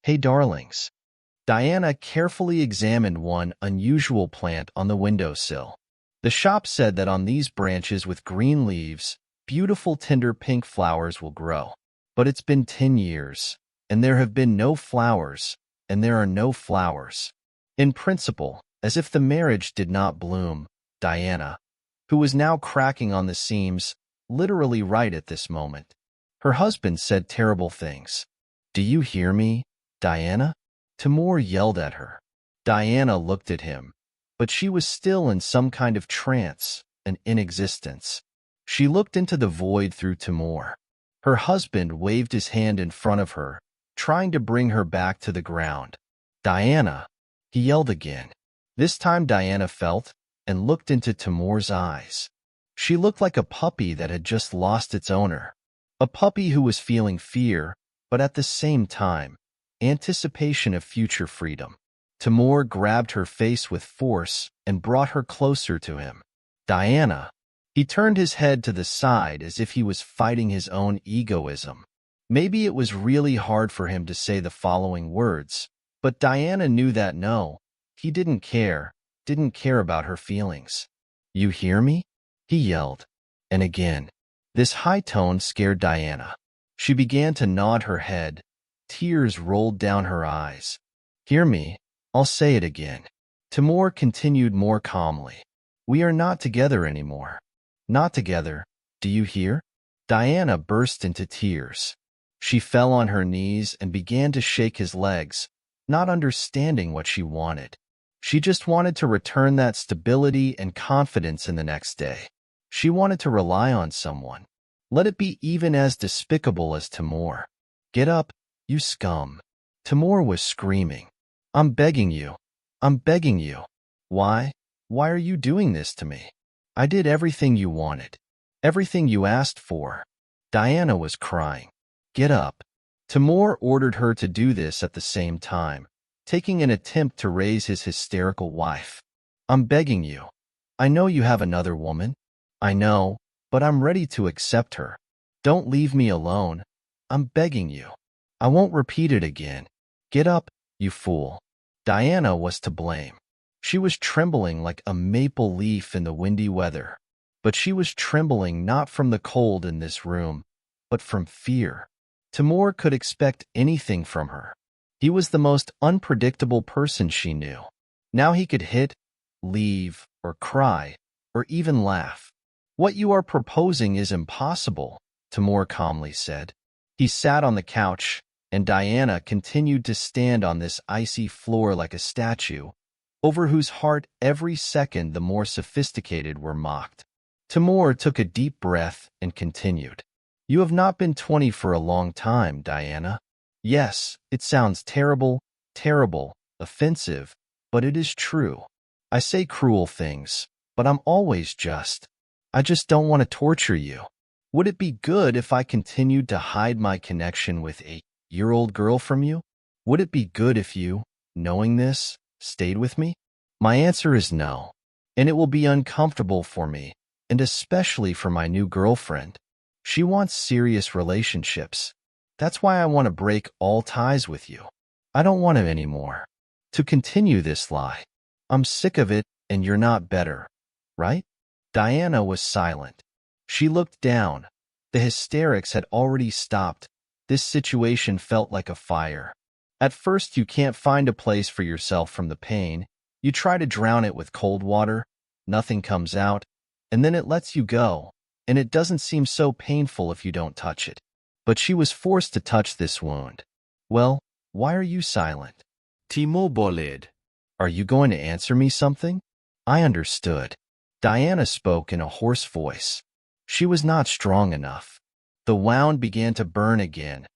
Hey darlings. Diana carefully examined one unusual plant on the windowsill. The shop said that on these branches with green leaves, beautiful tender pink flowers will grow. But it's been 10 years, and there have been no flowers, and there are no flowers. In principle, as if the marriage did not bloom, Diana, who was now cracking on the seams, literally right at this moment. Her husband said terrible things. "Do you hear me, Diana?" Timur yelled at her. Diana looked at him, but she was still in some kind of trance, an inexistence. She looked into the void through Timur. Her husband waved his hand in front of her, trying to bring her back to the ground. "Diana!" he yelled again. This time Diana felt and looked into Timur's eyes. She looked like a puppy that had just lost its owner. A puppy who was feeling fear, but at the same time, anticipation of future freedom. Timur grabbed her face with force and brought her closer to him. "Diana!" He turned his head to the side as if he was fighting his own egoism. Maybe it was really hard for him to say the following words, but Diana knew that no, he didn't care about her feelings. "You hear me?" he yelled. And again. This high tone scared Diana. She began to nod her head. Tears rolled down her eyes. "Hear me? I'll say it again." Timur continued more calmly. "We are not together anymore. Not together. Do you hear?" Diana burst into tears. She fell on her knees and began to shake his legs, not understanding what she wanted. She just wanted to return that stability and confidence in the next day. She wanted to rely on someone. Let it be even as despicable as Timur. "Get up, you scum." Timur was screaming. I'm begging you. I'm begging you." Why? Why are you doing this to me? I did everything you wanted. Everything you asked for." Diana was crying. "Get up." Timur ordered her to do this at the same time, taking an attempt to raise his hysterical wife. "I'm begging you. I know you have another woman. I know, but I'm ready to accept her. Don't leave me alone. I'm begging you. I won't repeat it again. Get up, you fool." Diana was to blame. She was trembling like a maple leaf in the windy weather. But she was trembling not from the cold in this room, but from fear. Timur could expect anything from her. He was the most unpredictable person she knew. Now he could hit, leave, or cry, or even laugh. "What you are proposing is impossible," Timur calmly said. He sat on the couch, and Diana continued to stand on this icy floor like a statue, over whose heart every second the more sophisticated were mocked. Timur took a deep breath and continued. "You have not been 20 for a long time, Diana. Yes, it sounds terrible, terrible, offensive, but it is true. I say cruel things, but I'm always just. I just don't want to torture you. Would it be good if I continued to hide my connection with a year-old girl from you? Would it be good if you, knowing this, stayed with me?" My answer is no, and it will be uncomfortable for me, and especially for my new girlfriend. She wants serious relationships. That's why I want to break all ties with you. I don't want it anymore. To continue this lie. I'm sick of it, and you're not better, right? Diana was silent. She looked down. The hysterics had already stopped. This situation felt like a fire. At first, you can't find a place for yourself from the pain. You try to drown it with cold water. Nothing comes out. And then it lets you go. And it doesn't seem so painful if you don't touch it. But she was forced to touch this wound. "Well, why are you silent?" Timur bolid. "Are you going to answer me something?" I understood. Diana spoke in a hoarse voice. She was not strong enough. The wound began to burn again,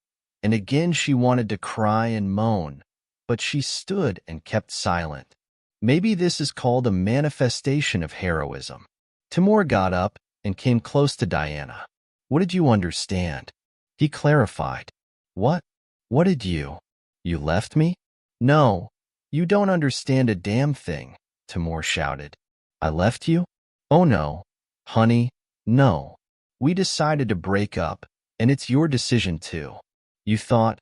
and again she wanted to cry and moan, but she stood and kept silent. Maybe this is called a manifestation of heroism. Timur got up and came close to Diana. "What did you understand?" He clarified. What did you? You left me?" "No, you don't understand a damn thing," Timur shouted. "I left you? Oh no, honey, no. We decided to break up, and it's your decision too. You thought,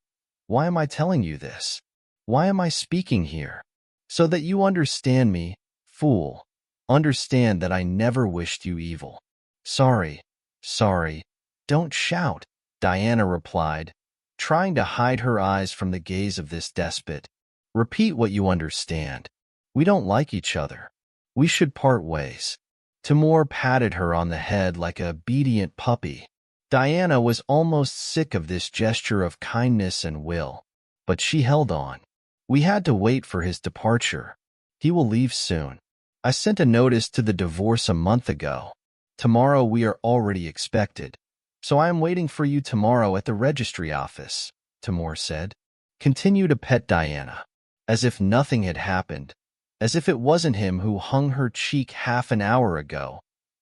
Why am I telling you this? Why am I speaking here? So that you understand me, fool. Understand that I never wished you evil. Sorry, sorry. Don't shout, Diana replied, trying to hide her eyes from the gaze of this despot. Repeat what you understand. We don't like each other. We should part ways. Timur patted her on the head like a obedient puppy. Diana was almost sick of this gesture of kindness and will, but she held on. We had to wait for his departure. He will leave soon. I sent a notice to the divorce a month ago. Tomorrow we are already expected. So I am waiting for you tomorrow at the registry office, Timur said. Continue to pet Diana, as if nothing had happened, as if it wasn't him who hung her cheek half an hour ago,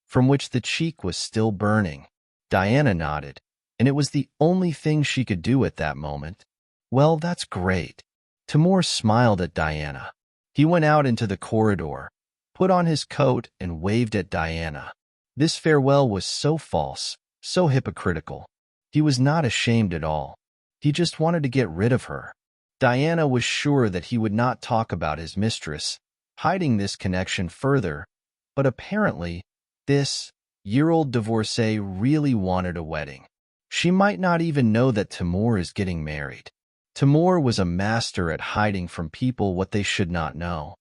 from which the cheek was still burning. Diana nodded, and it was the only thing she could do at that moment. Well, that's great. Timur smiled at Diana. He went out into the corridor, put on his coat, and waved at Diana. This farewell was so false, so hypocritical. He was not ashamed at all. He just wanted to get rid of her. Diana was sure that he would not talk about his mistress, hiding this connection further, but apparently, this year-old divorcee really wanted a wedding. She might not even know that Timur is getting married. Timur was a master at hiding from people what they should not know,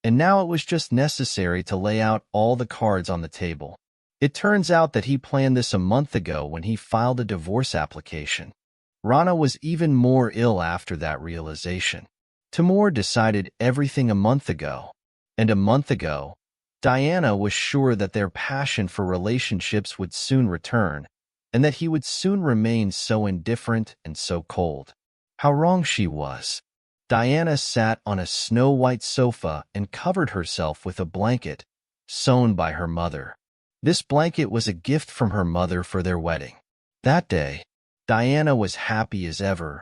and now it was just necessary to lay out all the cards on the table. It turns out that he planned this a month ago when he filed a divorce application. Rana was even more ill after that realization. Timur decided everything a month ago, and a month ago, Diana was sure that their passion for relationships would soon return, and that he would soon remain so indifferent and so cold. How wrong she was. Diana sat on a snow-white sofa and covered herself with a blanket, sewn by her mother. This blanket was a gift from her mother for their wedding. That day, Diana was happy as ever,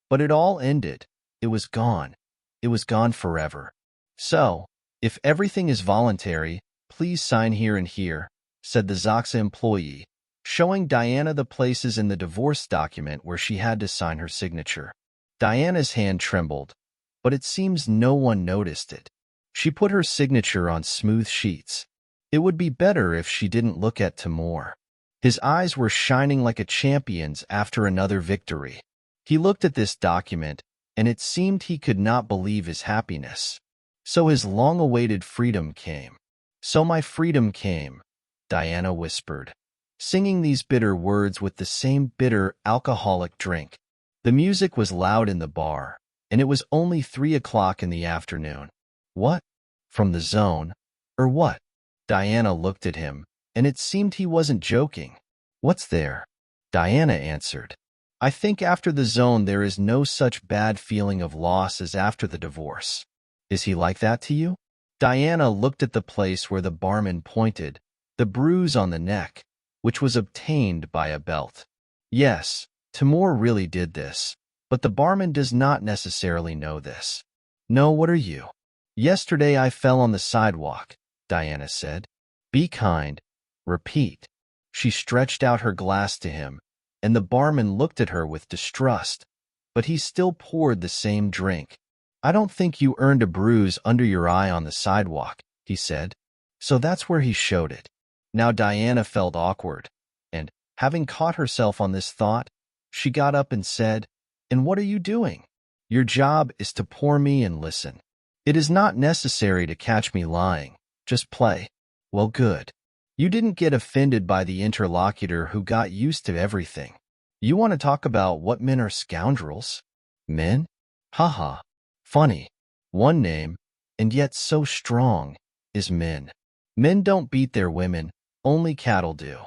but it all ended. It was gone. It was gone forever. So, if everything is voluntary, please sign here and here, said the Zaxa employee, showing Diana the places in the divorce document where she had to sign her signature. Diana's hand trembled, but it seems no one noticed it. She put her signature on smooth sheets. It would be better if she didn't look at Timur. His eyes were shining like a champion's after another victory. He looked at this document, and it seemed he could not believe his happiness. So his long-awaited freedom came. So my freedom came, Diana whispered, singing these bitter words with the same bitter, alcoholic drink. The music was loud in the bar, and it was only 3 o'clock in the afternoon. What? From the zone? Or what? Diana looked at him, and it seemed he wasn't joking. What's there? Diana answered. I think after the zone there is no such bad feeling of loss as after the divorce. Is he like that to you? Diana looked at the place where the barman pointed, the bruise on the neck, which was obtained by a belt. Yes, Timur really did this, but the barman does not necessarily know this. No, what are you? Yesterday I fell on the sidewalk, Diana said. Be kind. Repeat. She stretched out her glass to him, and the barman looked at her with distrust, but he still poured the same drink. I don't think you earned a bruise under your eye on the sidewalk, he said. So that's where he showed it. Now Diana felt awkward, and, having caught herself on this thought, she got up and said, And what are you doing? Your job is to pour me and listen. It is not necessary to catch me lying. Just play. Well, good. You didn't get offended by the interlocutor who got used to everything. You want to talk about what men are scoundrels? Men? Haha. Funny. One name, and yet so strong, is men. Men don't beat their women, only cattle do.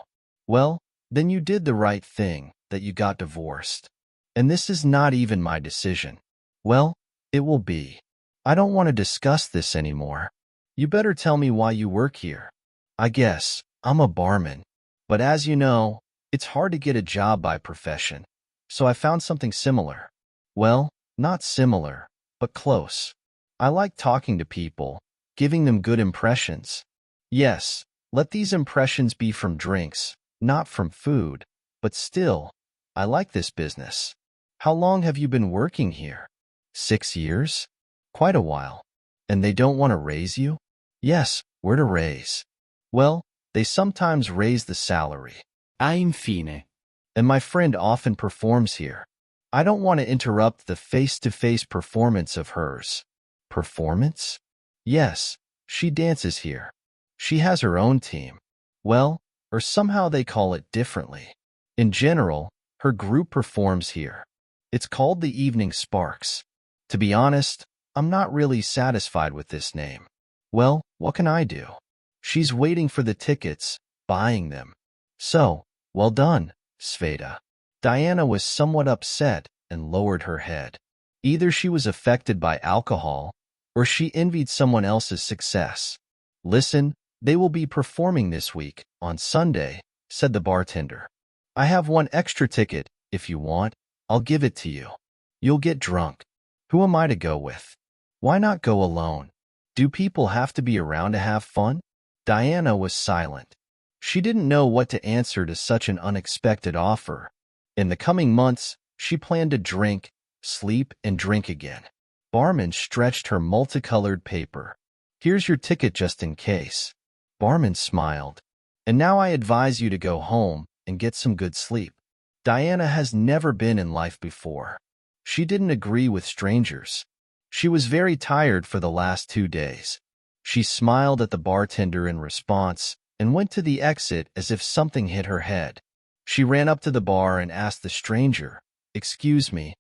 Well, then you did the right thing, that you got divorced. And this is not even my decision. Well, it will be. I don't want to discuss this anymore. You better tell me why you work here. I guess, I'm a barman. But as you know, it's hard to get a job by profession. So I found something similar. Well, not similar, but close. I like talking to people, giving them good impressions. Yes, let these impressions be from drinks, not from food, but still, I like this business. How long have you been working here? 6 years? Quite a while. And they don't want to raise you? Yes, we're to raise. Well, they sometimes raise the salary. Infine. And my friend often performs here. I don't want to interrupt the face-to-face performance of hers. Performance? Yes, she dances here. She has her own team. Well, or somehow they call it differently. In general, her group performs here. It's called the Evening Sparks. To be honest, I'm not really satisfied with this name. Well, what can I do? She's waiting for the tickets, buying them. So, well done, Sveta. Diana was somewhat upset and lowered her head. Either she was affected by alcohol, or she envied someone else's success. Listen, they will be performing this week, on Sunday, said the bartender. I have one extra ticket. If you want, I'll give it to you. You'll get drunk. Who am I to go with? Why not go alone? Do people have to be around to have fun? Diana was silent. She didn't know what to answer to such an unexpected offer. In the coming months, she planned to drink, sleep, and drink again. Barman stretched her multicolored paper. Here's your ticket just in case. Barman smiled. And now I advise you to go home and get some good sleep. Diana has never been in life before. She didn't agree with strangers. She was very tired for the last 2 days. She smiled at the bartender in response and went to the exit as if something hit her head. She ran up to the bar and asked the stranger, "Excuse me,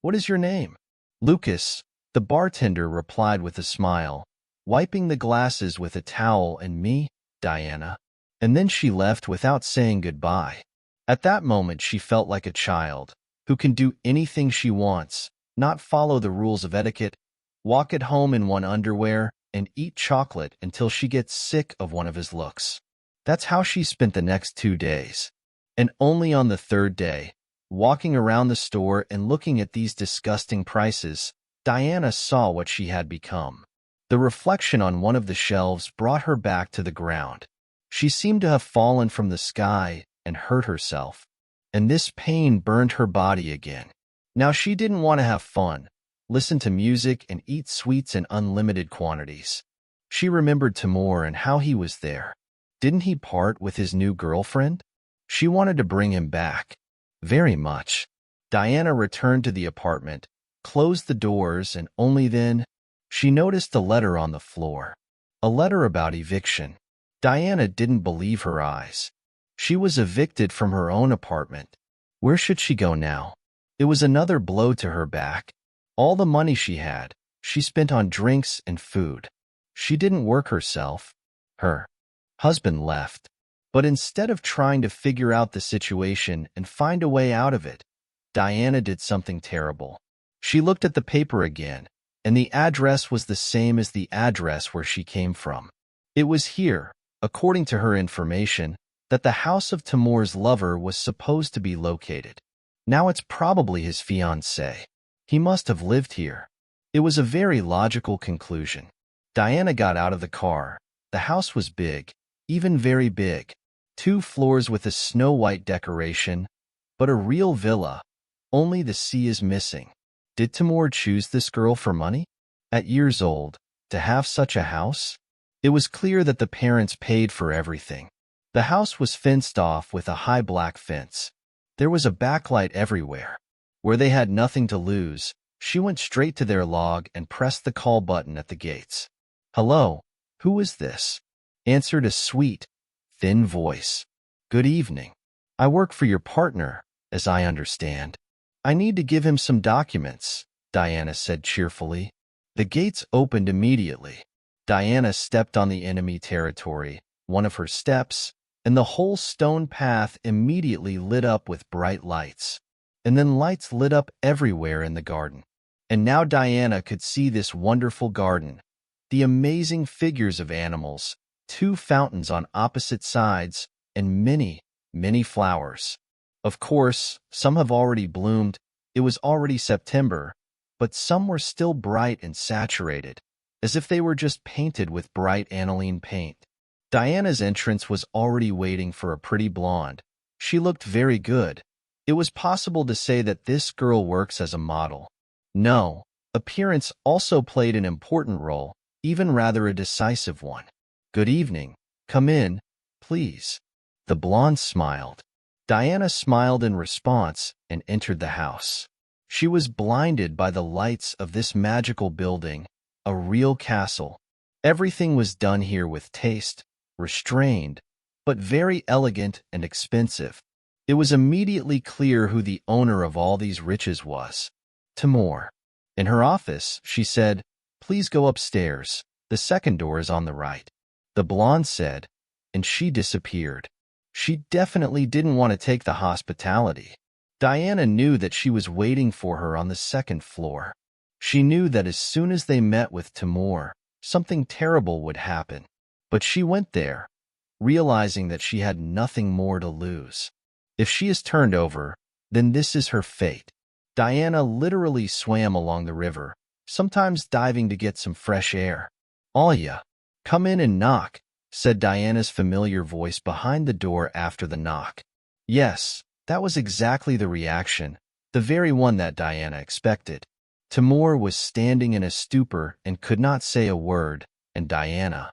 what is your name?" "Lucas," the bartender replied with a smile, wiping the glasses with a towel. "And me, Diana." And then she left without saying goodbye. At that moment she felt like a child, who can do anything she wants, not follow the rules of etiquette, walk at home in one underwear, and eat chocolate until she gets sick of one of his looks. That's how she spent the next 2 days. And only on the third day, walking around the store and looking at these disgusting prices, Diana saw what she had become. The reflection on one of the shelves brought her back to the ground. She seemed to have fallen from the sky and hurt herself, and this pain burned her body again. Now she didn't want to have fun, listen to music, and eat sweets in unlimited quantities. She remembered Timur and how he was there. Didn't he part with his new girlfriend? She wanted to bring him back. Very much. Diana returned to the apartment, closed the doors, and only then she noticed a letter on the floor. A letter about eviction. Diana didn't believe her eyes. She was evicted from her own apartment. Where should she go now? It was another blow to her back. All the money she had, she spent on drinks and food. She didn't work herself. Her husband left. But instead of trying to figure out the situation and find a way out of it, Diana did something terrible. She looked at the paper again, and the address was the same as the address where she came from. It was here, according to her information, that the house of Timur's lover was supposed to be located. Now it's probably his fiancée. He must have lived here. It was a very logical conclusion. Diana got out of the car. The house was big, even very big. 2 floors with a snow-white decoration, but a real villa. Only the sea is missing. Did Timur choose this girl for money? At years old, to have such a house? It was clear that the parents paid for everything. The house was fenced off with a high black fence. There was a backlight everywhere. Where they had nothing to lose, she went straight to their log and pressed the call button at the gates. "Hello, who is this?" answered a sweet, thin voice. "Good evening. I work for your partner, as I understand. I need to give him some documents," Diana said cheerfully. The gates opened immediately. Diana stepped on the enemy territory, one of her steps, and the whole stone path immediately lit up with bright lights. And then lights lit up everywhere in the garden. And now Diana could see this wonderful garden, the amazing figures of animals, 2 fountains on opposite sides, and many, many flowers. Of course, some have already bloomed. It was already September, but some were still bright and saturated, as if they were just painted with bright aniline paint. Diana's entrance was already waiting for a pretty blonde. She looked very good, It was possible to say that this girl works as a model. No, appearance also played an important role, even rather a decisive one. Good evening. Come in, please. The blonde smiled. Diana smiled in response and entered the house. She was blinded by the lights of this magical building, a real castle. Everything was done here with taste, restrained, but very elegant and expensive. It was immediately clear who the owner of all these riches was. Timur. In her office, she said, "Please go upstairs. The second door is on the right." The blonde said, and she disappeared. She definitely didn't want to take the hospitality. Diana knew that she was waiting for her on the second floor. She knew that as soon as they met with Timur, something terrible would happen. But she went there, realizing that she had nothing more to lose. If she is turned over, then this is her fate. Diana literally swam along the river, sometimes diving to get some fresh air. "Alya, come in and knock," said Diana's familiar voice behind the door after the knock. Yes, that was exactly the reaction, the very one that Diana expected. Timur was standing in a stupor and could not say a word, and Diana,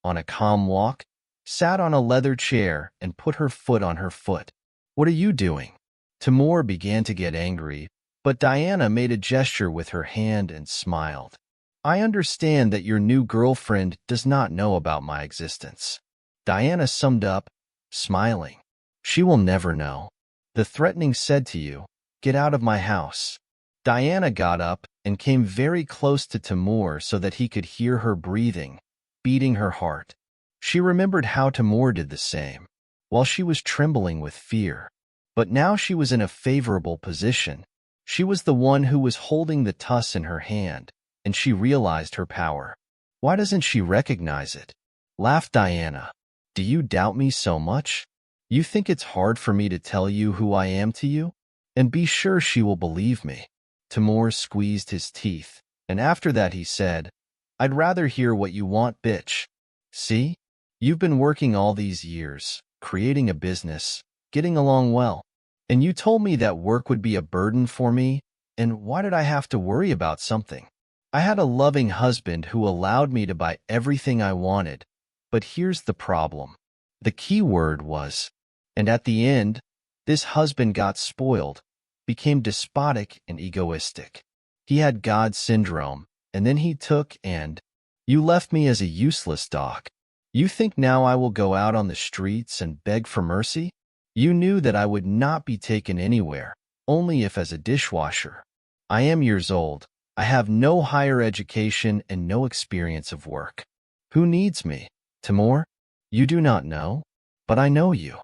on a calm walk, sat on a leather chair and put her foot on her foot. "What are you doing?" Timur began to get angry, but Diana made a gesture with her hand and smiled. "I understand that your new girlfriend does not know about my existence." Diana summed up, smiling. "She will never know. The threatening said to you, 'Get out of my house.'" Diana got up and came very close to Timur so that he could hear her breathing, beating her heart. She remembered how Timur did the same, while she was trembling with fear. But now she was in a favorable position. She was the one who was holding the tuss in her hand, and she realized her power. "Why doesn't she recognize it?" laughed Diana. "Do you doubt me so much? You think it's hard for me to tell you who I am to you? And be sure she will believe me." Timur squeezed his teeth, and after that he said, "I'd rather hear what you want, bitch. See? You've been working all these years, creating a business, getting along well. And you told me that work would be a burden for me, and why did I have to worry about something? I had a loving husband who allowed me to buy everything I wanted. But here's the problem." The key word was, and at the end, this husband got spoiled, became despotic and egoistic. He had God syndrome, and then he took and, "You left me as a useless dog. You think now I will go out on the streets and beg for mercy? You knew that I would not be taken anywhere, only if as a dishwasher. I am years old. I have no higher education and no experience of work. Who needs me? Timur? You do not know, but I know you.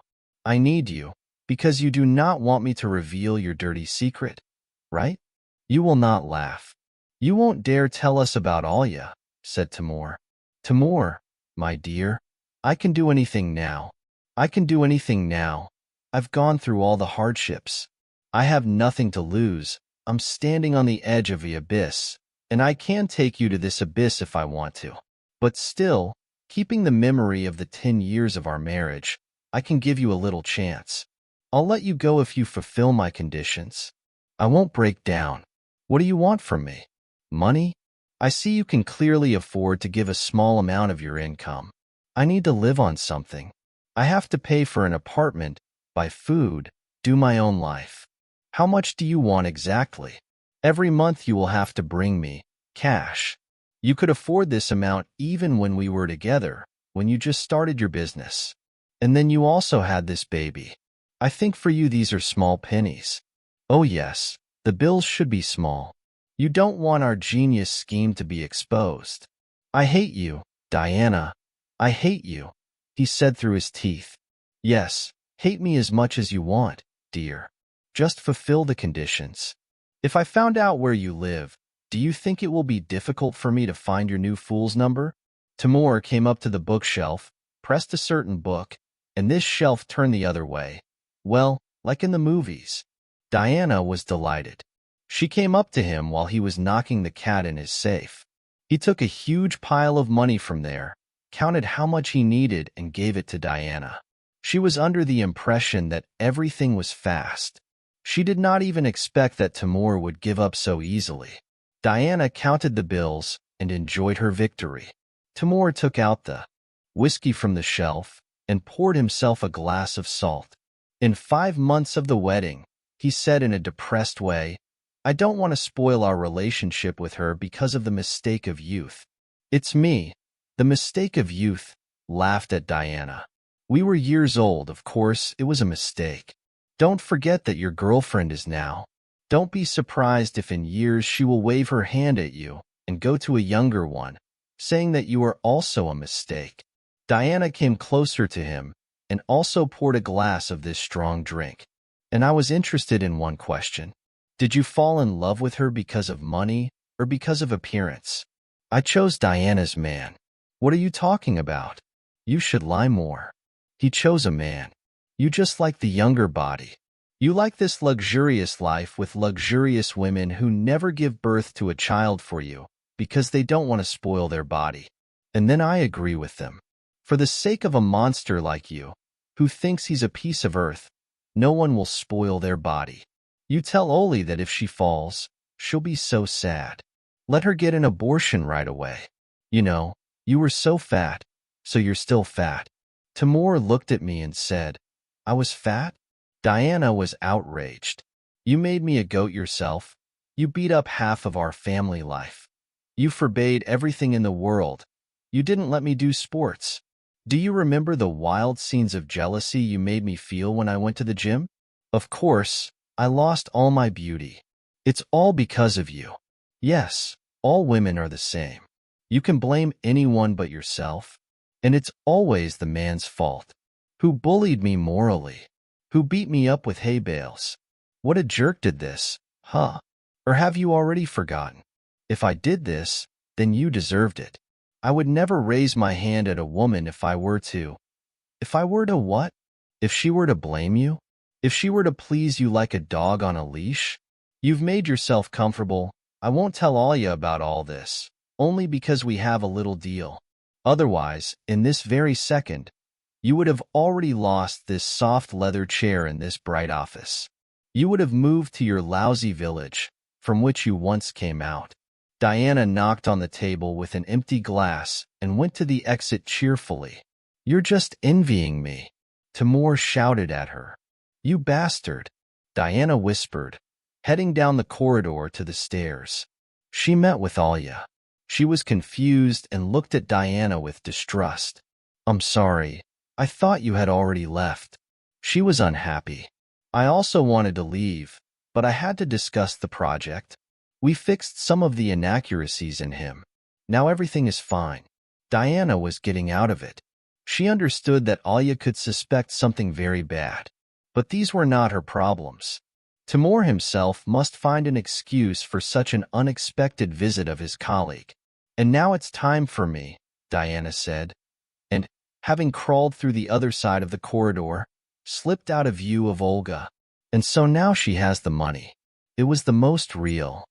I need you, because you do not want me to reveal your dirty secret, right? You will not laugh. You won't dare tell us about Alya," said Timur. "Timur, my dear, I can do anything now. I can do anything now. I've gone through all the hardships. I have nothing to lose. I'm standing on the edge of the abyss, and I can take you to this abyss if I want to. But still, keeping the memory of the 10 years of our marriage, I can give you a little chance. I'll let you go if you fulfill my conditions. I won't break down. What do you want from me? Money? I see you can clearly afford to give a small amount of your income. I need to live on something. I have to pay for an apartment, buy food, do my own life. How much do you want exactly? Every month you will have to bring me cash. You could afford this amount even when we were together, when you just started your business. And then you also had this baby. I think for you these are small pennies. Oh yes, the bills should be small. You don't want our genius scheme to be exposed. I hate you, Diana. I hate you," he said through his teeth. "Yes, hate me as much as you want, dear. Just fulfill the conditions. If I found out where you live, do you think it will be difficult for me to find your new fool's number?" Timur came up to the bookshelf, pressed a certain book, and this shelf turned the other way. Well, like in the movies. Diana was delighted. She came up to him while he was knocking the cat in his safe. He took a huge pile of money from there, counted how much he needed, and gave it to Diana. She was under the impression that everything was fast. She did not even expect that Timur would give up so easily. Diana counted the bills and enjoyed her victory. Timur took out the whiskey from the shelf and poured himself a glass of salt. In 5 months of the wedding, he said in a depressed way, "I don't want to spoil our relationship with her because of the mistake of youth." "It's me, the mistake of youth," laughed at Diana. "We were years old, of course, it was a mistake. Don't forget that your girlfriend is now. Don't be surprised if in years she will wave her hand at you and go to a younger one, saying that you are also a mistake." Diana came closer to him and also poured a glass of this strong drink. "And I was interested in one question. Did you fall in love with her because of money or because of appearance?" "I chose Diana's man." "What are you talking about? You should lie more." "He chose a man. You just like the younger body. You like this luxurious life with luxurious women who never give birth to a child for you because they don't want to spoil their body. And then I agree with them. For the sake of a monster like you, who thinks he's a piece of earth, no one will spoil their body. You tell Oli that if she falls, she'll be so sad. Let her get an abortion right away. You know, you were so fat, so you're still fat." Timur looked at me and said, "I was fat?" Diana was outraged. "You made me a goat yourself. You beat up half of our family life. You forbade everything in the world. You didn't let me do sports. Do you remember the wild scenes of jealousy you made me feel when I went to the gym? Of course, I lost all my beauty. It's all because of you. Yes, all women are the same. You can blame anyone but yourself, and it's always the man's fault. Who bullied me morally? Who beat me up with hay bales? What a jerk did this, huh? Or have you already forgotten? If I did this, then you deserved it. I would never raise my hand at a woman if I were to. If I were to what? If she were to blame you? If she were to please you like a dog on a leash? You've made yourself comfortable. I won't tell Alia about all this, only because we have a little deal. Otherwise, in this very second, you would have already lost this soft leather chair in this bright office. You would have moved to your lousy village, from which you once came out." Diana knocked on the table with an empty glass and went to the exit cheerfully. "You're just envying me," Timur shouted at her. "You bastard," Diana whispered, heading down the corridor to the stairs. She met with Alia. She was confused and looked at Diana with distrust. "I'm sorry. I thought you had already left." She was unhappy. "I also wanted to leave, but I had to discuss the project. We fixed some of the inaccuracies in him. Now everything is fine." Diana was getting out of it. She understood that Alia could suspect something very bad, but these were not her problems. Timur himself must find an excuse for such an unexpected visit of his colleague. "And now it's time for me," Diana said, and, having crawled through the other side of the corridor, slipped out of view of Olga. And so now she has the money. It was the most real.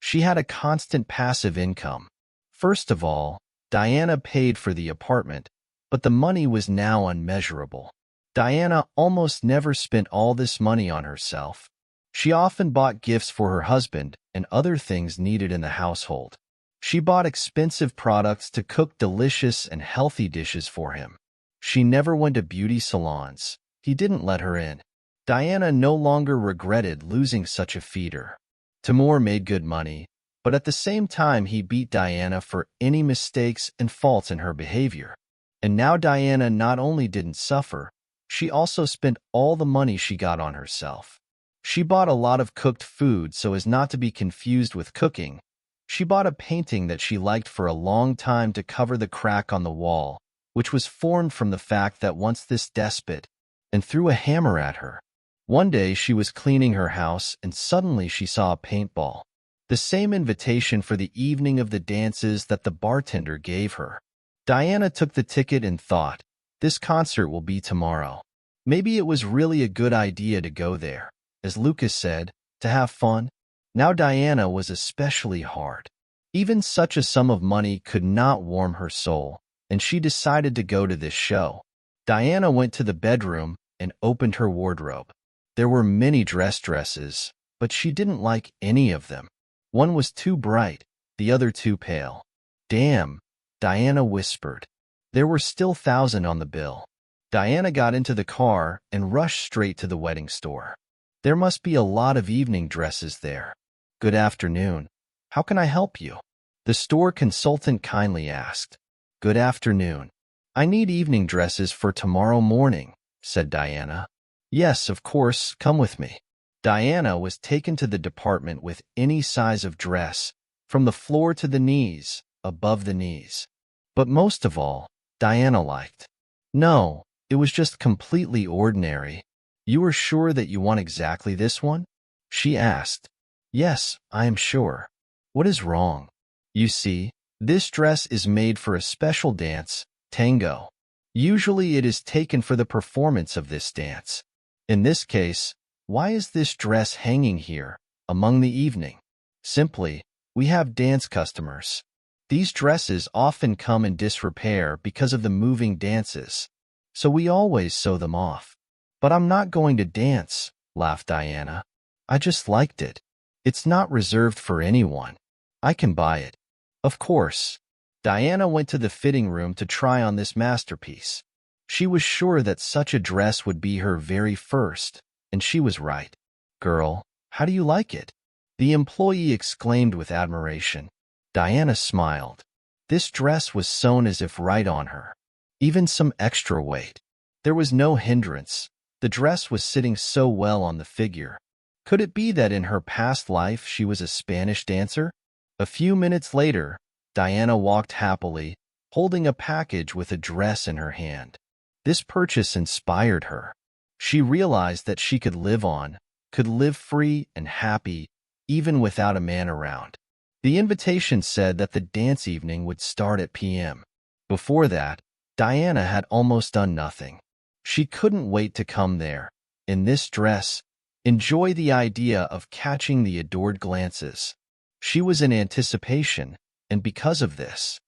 She had a constant passive income. First of all, Diana paid for the apartment, but the money was now unmeasurable. Diana almost never spent all this money on herself. She often bought gifts for her husband and other things needed in the household. She bought expensive products to cook delicious and healthy dishes for him. She never went to beauty salons. He didn't let her in. Diana no longer regretted losing such a feeder. Timur made good money, but at the same time he beat Diana for any mistakes and faults in her behavior. And now Diana not only didn't suffer, she also spent all the money she got on herself. She bought a lot of cooked food so as not to be confused with cooking. She bought a painting that she liked for a long time to cover the crack on the wall, which was formed from the fact that once this despot, and threw a hammer at her. One day she was cleaning her house and suddenly she saw a paintball. The same invitation for the evening of the dances that the bartender gave her. Diana took the ticket and thought, this concert will be tomorrow. Maybe it was really a good idea to go there, as Lucas said, to have fun. Now Diana was especially hard. Even such a sum of money could not warm her soul, and she decided to go to this show. Diana went to the bedroom and opened her wardrobe. There were many dresses, but she didn't like any of them. One was too bright, the other too pale. Damn, Diana whispered. There were still 1,000 on the bill. Diana got into the car and rushed straight to the wedding store. There must be a lot of evening dresses there. Good afternoon. How can I help you? The store consultant kindly asked. Good afternoon. I need evening dresses for tomorrow morning, said Diana. Yes, of course, come with me. Diana was taken to the department with any size of dress, from the floor to the knees, above the knees. But most of all, Diana liked. No, it was just completely ordinary. You are sure that you want exactly this one? She asked. Yes, I am sure. What is wrong? You see, this dress is made for a special dance, tango. Usually it is taken for the performance of this dance. In this case, why is this dress hanging here, among the evening? Simply, we have dance customers. These dresses often come in disrepair because of the moving dances, so we always sew them off. But I'm not going to dance, laughed Diana. I just liked it. It's not reserved for anyone. I can buy it. Of course. Diana went to the fitting room to try on this masterpiece. She was sure that such a dress would be her very first, and she was right. Girl, how do you like it? The employee exclaimed with admiration. Diana smiled. This dress was sewn as if right on her. Even some extra weight. There was no hindrance. The dress was sitting so well on the figure. Could it be that in her past life she was a Spanish dancer? A few minutes later, Diana walked happily, holding a package with a dress in her hand. This purchase inspired her. She realized that she could live free and happy, even without a man around. The invitation said that the dance evening would start at p.m. Before that, Diana had almost done nothing. She couldn't wait to come there, in this dress, enjoy the idea of catching the adored glances. She was in anticipation, and because of this,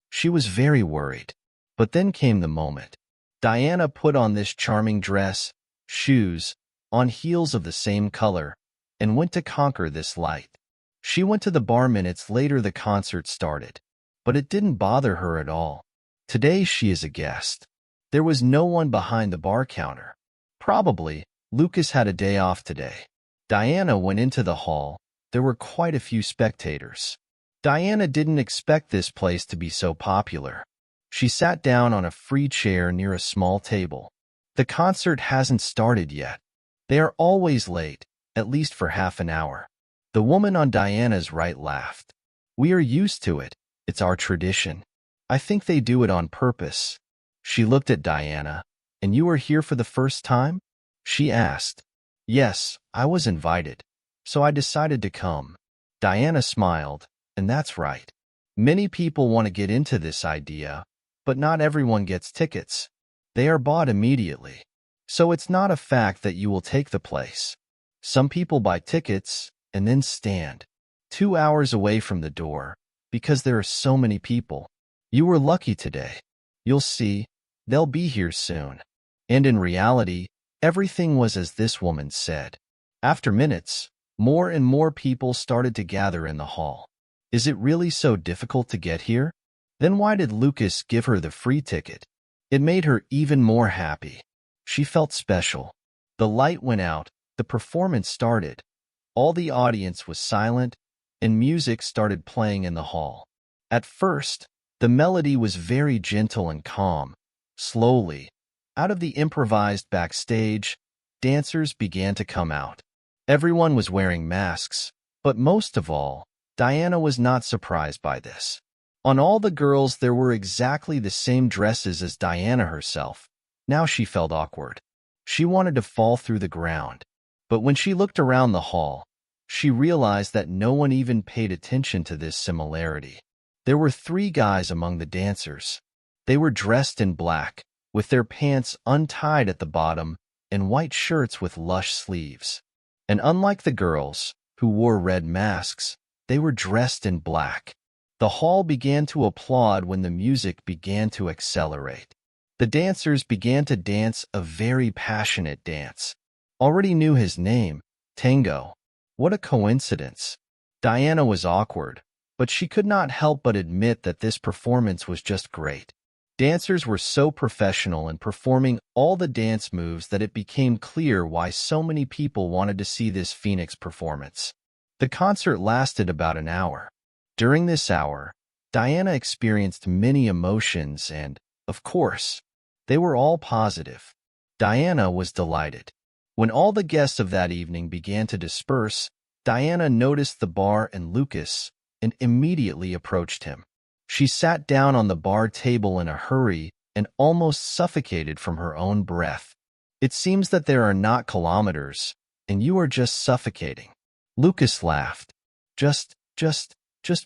she was very worried. But then came the moment. Diana put on this charming dress, shoes, on heels of the same color, and went to conquer this light. She went to the bar minutes later. The concert started, but it didn't bother her at all. Today she is a guest. There was no one behind the bar counter. Probably, Lucas had a day off today. Diana went into the hall. There were quite a few spectators. Diana didn't expect this place to be so popular. She sat down on a free chair near a small table. The concert hasn't started yet. They are always late, at least for half an hour. The woman on Diana's right laughed. We are used to it. It's our tradition. I think they do it on purpose. She looked at Diana. And you are here for the first time? She asked. Yes, I was invited, so I decided to come. Diana smiled, and that's right. Many people want to get into this idea, but not everyone gets tickets. They are bought immediately. So it's not a fact that you will take the place. Some people buy tickets and then stand 2 hours away from the door because there are so many people. You were lucky today. You'll see, they'll be here soon. And in reality, everything was as this woman said. After minutes, more and more people started to gather in the hall. Is it really so difficult to get here? Then why did Lucas give her the free ticket? It made her even more happy. She felt special. The light went out, the performance started. All the audience was silent, and music started playing in the hall. At first, the melody was very gentle and calm. Slowly, out of the improvised backstage, dancers began to come out. Everyone was wearing masks, but most of all, Diana was not surprised by this. On all the girls there were exactly the same dresses as Diana herself. Now she felt awkward. She wanted to fall through the ground. But when she looked around the hall, she realized that no one even paid attention to this similarity. There were 3 guys among the dancers. They were dressed in black, with their pants untied at the bottom and white shirts with lush sleeves. And unlike the girls, who wore red masks, they were dressed in black. The hall began to applaud when the music began to accelerate. The dancers began to dance a very passionate dance. Already knew his name, Tango. What a coincidence. Diana was awkward, but she could not help but admit that this performance was just great. Dancers were so professional and performing all the dance moves that it became clear why so many people wanted to see this Phoenix performance. The concert lasted about an hour. During this hour, Diana experienced many emotions and, of course, they were all positive. Diana was delighted. When all the guests of that evening began to disperse, Diana noticed the bar and Lucas and immediately approached him. She sat down on the bar table in a hurry and almost suffocated from her own breath. It seems that there are not kilometers, and you are just suffocating. Lucas laughed. Just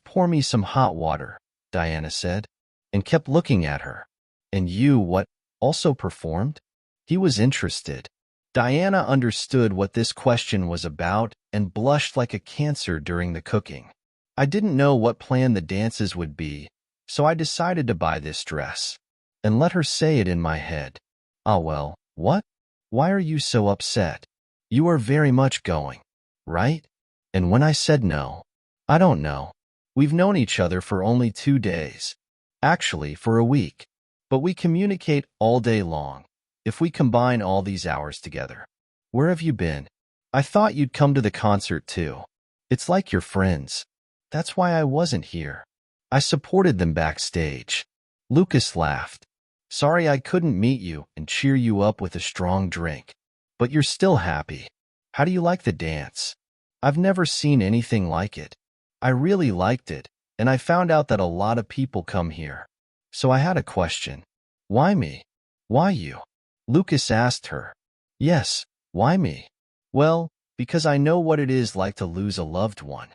pour me some hot water, Diana said, and kept looking at her. And you, what, also performed? He was interested. Diana understood what this question was about and blushed like a cancer during the cooking. I didn't know what plan the dances would be, so I decided to buy this dress. And let her say it in my head. Ah well, what? Why are you so upset? You are very much going, right? And when I said no, I don't know. We've known each other for only 2 days. Actually, for a week. But we communicate all day long, if we combine all these hours together. Where have you been? I thought you'd come to the concert too. It's like you're friends. That's why I wasn't here. I supported them backstage. Lucas laughed. Sorry I couldn't meet you and cheer you up with a strong drink. But you're still happy. How do you like the dance? I've never seen anything like it. I really liked it, and I found out that a lot of people come here. So I had a question. Why me? Why you? Lucas asked her. Yes, why me? Well, because I know what it is like to lose a loved one.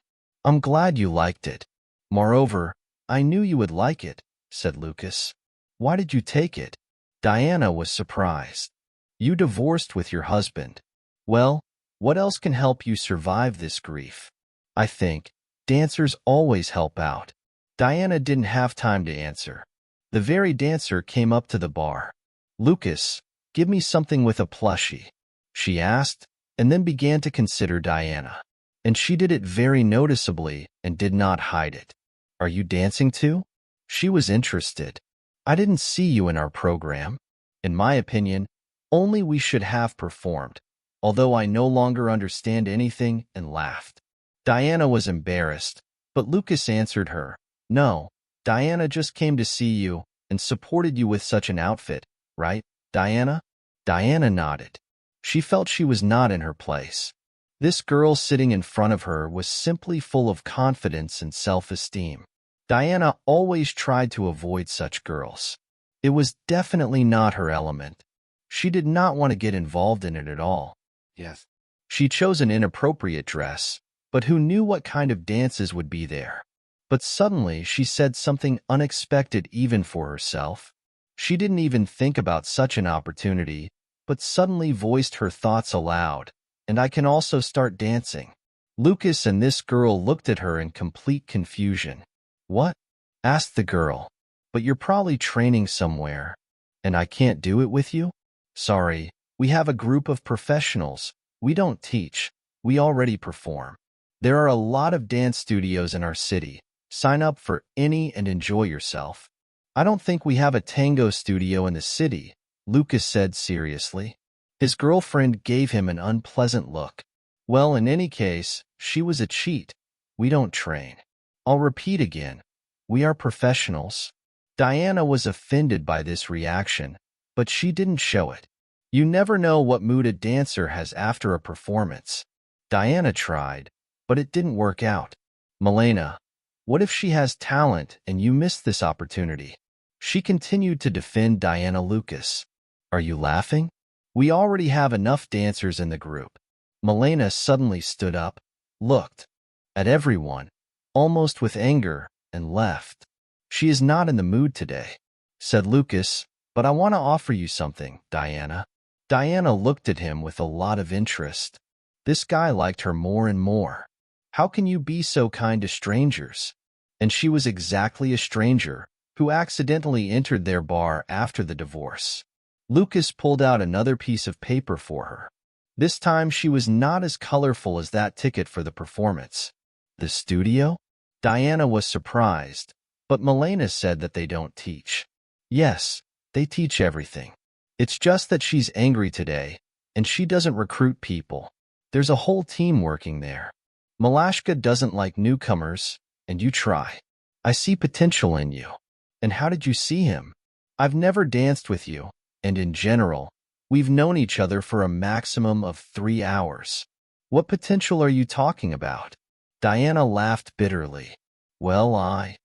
I'm glad you liked it. Moreover, I knew you would like it, said Lucas. Why did you take it? Diana was surprised. You divorced with your husband. Well, what else can help you survive this grief? I think dancers always help out. Diana didn't have time to answer. The very dancer came up to the bar. Lucas, give me something with a plushie, she asked, and then began to consider Diana. And she did it very noticeably and did not hide it. Are you dancing too? She was interested. I didn't see you in our program. In my opinion, only we should have performed, although I no longer understand anything, and laughed. Diana was embarrassed, but Lucas answered her. No, Diana just came to see you and supported you with such an outfit, right, Diana? Diana nodded. She felt she was not in her place. This girl sitting in front of her was simply full of confidence and self-esteem. Diana always tried to avoid such girls. It was definitely not her element. She did not want to get involved in it at all. Yes. She chose an inappropriate dress, but who knew what kind of dances would be there? But suddenly she said something unexpected even for herself. She didn't even think about such an opportunity, but suddenly voiced her thoughts aloud. And I can also start dancing. Lucas and this girl looked at her in complete confusion. What? Asked the girl. But you're probably training somewhere. And I can't do it with you? Sorry, we have a group of professionals. We don't teach. We already perform. There are a lot of dance studios in our city. Sign up for any and enjoy yourself. I don't think we have a tango studio in the city, Lucas said seriously. His girlfriend gave him an unpleasant look. Well, in any case, she was a cheat. We don't train. I'll repeat again. We are professionals. Diana was offended by this reaction, but she didn't show it. You never know what mood a dancer has after a performance. Diana tried, but it didn't work out. Milena, what if she has talent and you missed this opportunity? She continued to defend Diana. Lucas. Are you laughing? We already have enough dancers in the group. Milena suddenly stood up, looked at everyone, almost with anger, and left. She is not in the mood today, said Lucas, but I want to offer you something, Diana. Diana looked at him with a lot of interest. This guy liked her more and more. How can you be so kind to strangers? And she was exactly a stranger who accidentally entered their bar after the divorce. Lucas pulled out another piece of paper for her. This time she was not as colorful as that ticket for the performance. The studio? Diana was surprised, but Milena said that they don't teach. Yes, they teach everything. It's just that she's angry today, and she doesn't recruit people. There's a whole team working there. Malashka doesn't like newcomers, and you try. I see potential in you. And how did you see him? I've never danced with you, and in general, we've known each other for a maximum of 3 hours. What potential are you talking about? Diana laughed bitterly. Well, I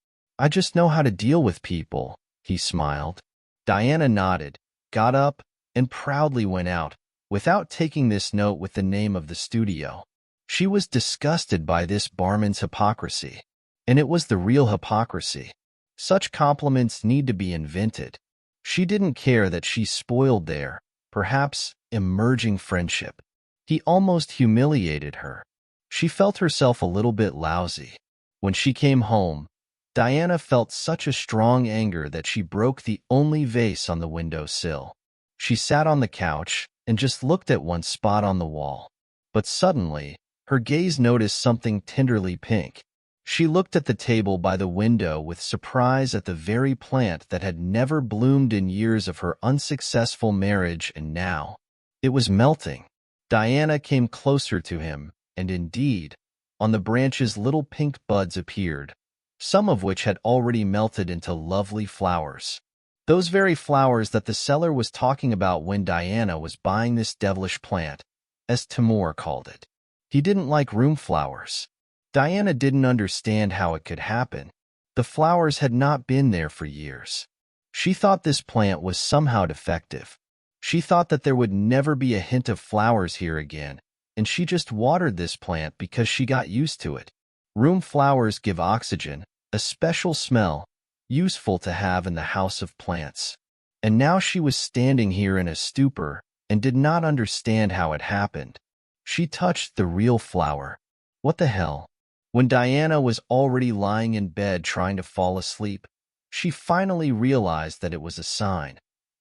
just know how to deal with people, he smiled. Diana nodded, got up, and proudly went out, without taking this note with the name of the studio. She was disgusted by this barman's hypocrisy. And it was the real hypocrisy. Such compliments need to be invented. She didn't care that she spoiled their, perhaps, emerging friendship. He almost humiliated her. She felt herself a little bit lousy. When she came home, Diana felt such a strong anger that she broke the only vase on the windowsill. She sat on the couch and just looked at one spot on the wall. But suddenly, her gaze noticed something tenderly pink. She looked at the table by the window with surprise at the very plant that had never bloomed in years of her unsuccessful marriage, and now it was melting. Diana came closer to him, and indeed, on the branches little pink buds appeared, some of which had already melted into lovely flowers. Those very flowers that the seller was talking about when Diana was buying this devilish plant, as Timur called it. He didn't like room flowers. Diana didn't understand how it could happen. The flowers had not been there for years. She thought this plant was somehow defective. She thought that there would never be a hint of flowers here again, and she just watered this plant because she got used to it. Room flowers give oxygen, a special smell, useful to have in the house of plants. And now she was standing here in a stupor and did not understand how it happened. She touched the real flower. What the hell? When Diana was already lying in bed trying to fall asleep, she finally realized that it was a sign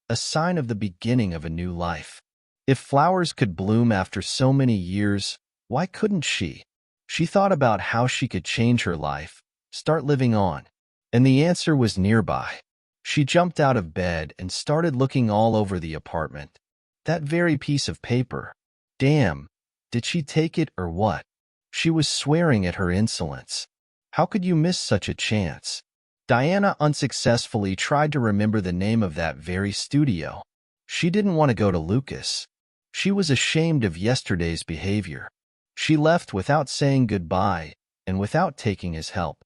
of the beginning of a new life. If flowers could bloom after so many years, why couldn't she? She thought about how she could change her life, start living on, and the answer was nearby. She jumped out of bed and started looking all over the apartment. That very piece of paper. Damn, did she take it or what? She was swearing at her insolence. How could you miss such a chance? Diana unsuccessfully tried to remember the name of that very studio. She didn't want to go to Lucas. She was ashamed of yesterday's behavior. She left without saying goodbye and without taking his help.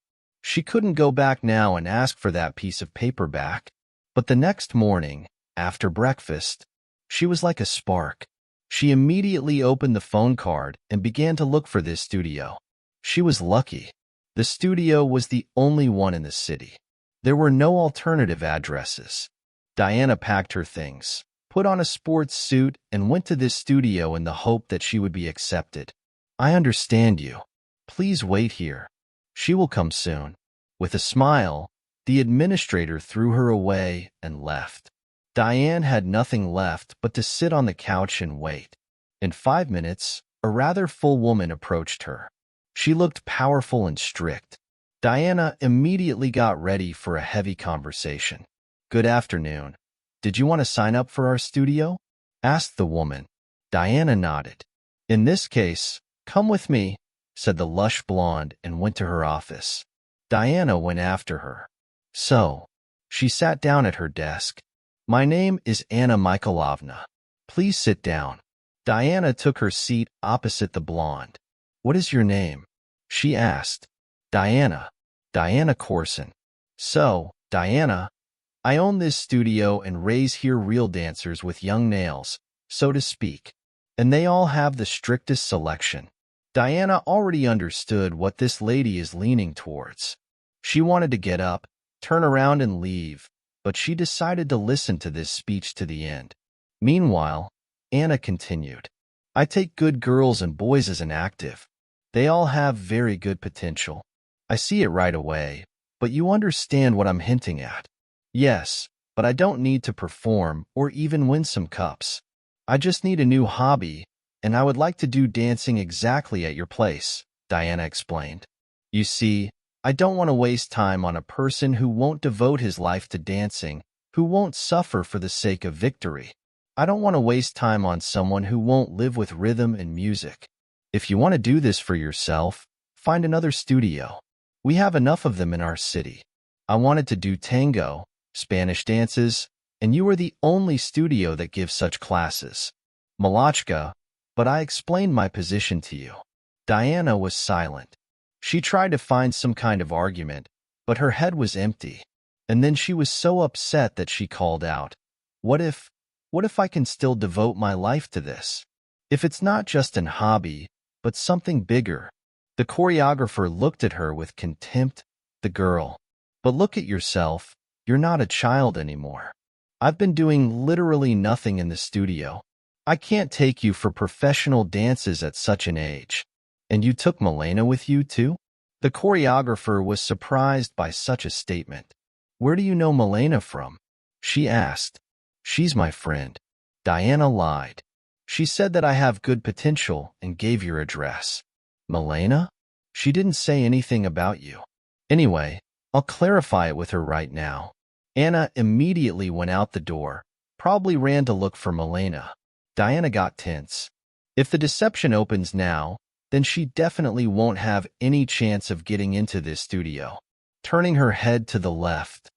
She couldn't go back now and ask for that piece of paper back. But the next morning, after breakfast, she was like a spark. She immediately opened the phone card and began to look for this studio. She was lucky. The studio was the only one in the city. There were no alternative addresses. Diana packed her things, put on a sports suit, and went to this studio in the hope that she would be accepted. I understand you. Please wait here. She will come soon. With a smile, the administrator threw her away and left. Diane had nothing left but to sit on the couch and wait. In 5 minutes, a rather full woman approached her. She looked powerful and strict. Diana immediately got ready for a heavy conversation. Good afternoon. Did you want to sign up for our studio? Asked the woman. Diana nodded. In this case, come with me, said the lush blonde and went to her office. Diana went after her. So, she sat down at her desk. My name is Anna Mikhailovna. Please sit down. Diana took her seat opposite the blonde. What is your name? She asked. Diana. Diana Corson. So, Diana, I own this studio and raise here real dancers with young nails, so to speak. And they all have the strictest selection. Diana already understood what this lady is leaning towards. She wanted to get up, turn around and leave, but she decided to listen to this speech to the end. Meanwhile, Anna continued. I take good girls and boys as an active. They all have very good potential. I see it right away, but you understand what I'm hinting at. Yes, but I don't need to perform or even win some cups. I just need a new hobby, and I would like to do dancing exactly at your place, Diana explained. You see, I don't want to waste time on a person who won't devote his life to dancing, who won't suffer for the sake of victory. I don't want to waste time on someone who won't live with rhythm and music. If you want to do this for yourself, find another studio. We have enough of them in our city. I wanted to do tango, Spanish dances, and you are the only studio that gives such classes. Malachka, but I explained my position to you. Diana was silent. She tried to find some kind of argument, but her head was empty. And then she was so upset that she called out, What if I can still devote my life to this? If it's not just an hobby, but something bigger. The choreographer looked at her with contempt. The girl. But look at yourself, you're not a child anymore. I've been doing literally nothing in the studio. I can't take you for professional dances at such an age. And you took Milena with you too? The choreographer was surprised by such a statement. Where do you know Milena from? She asked. She's my friend. Diana lied. She said that I have good potential and gave your address. Milena? She didn't say anything about you. Anyway, I'll clarify it with her right now. Anna immediately went out the door, probably ran to look for Milena. Diana got tense. If the deception opens now, then she definitely won't have any chance of getting into this studio. Turning her head to the left,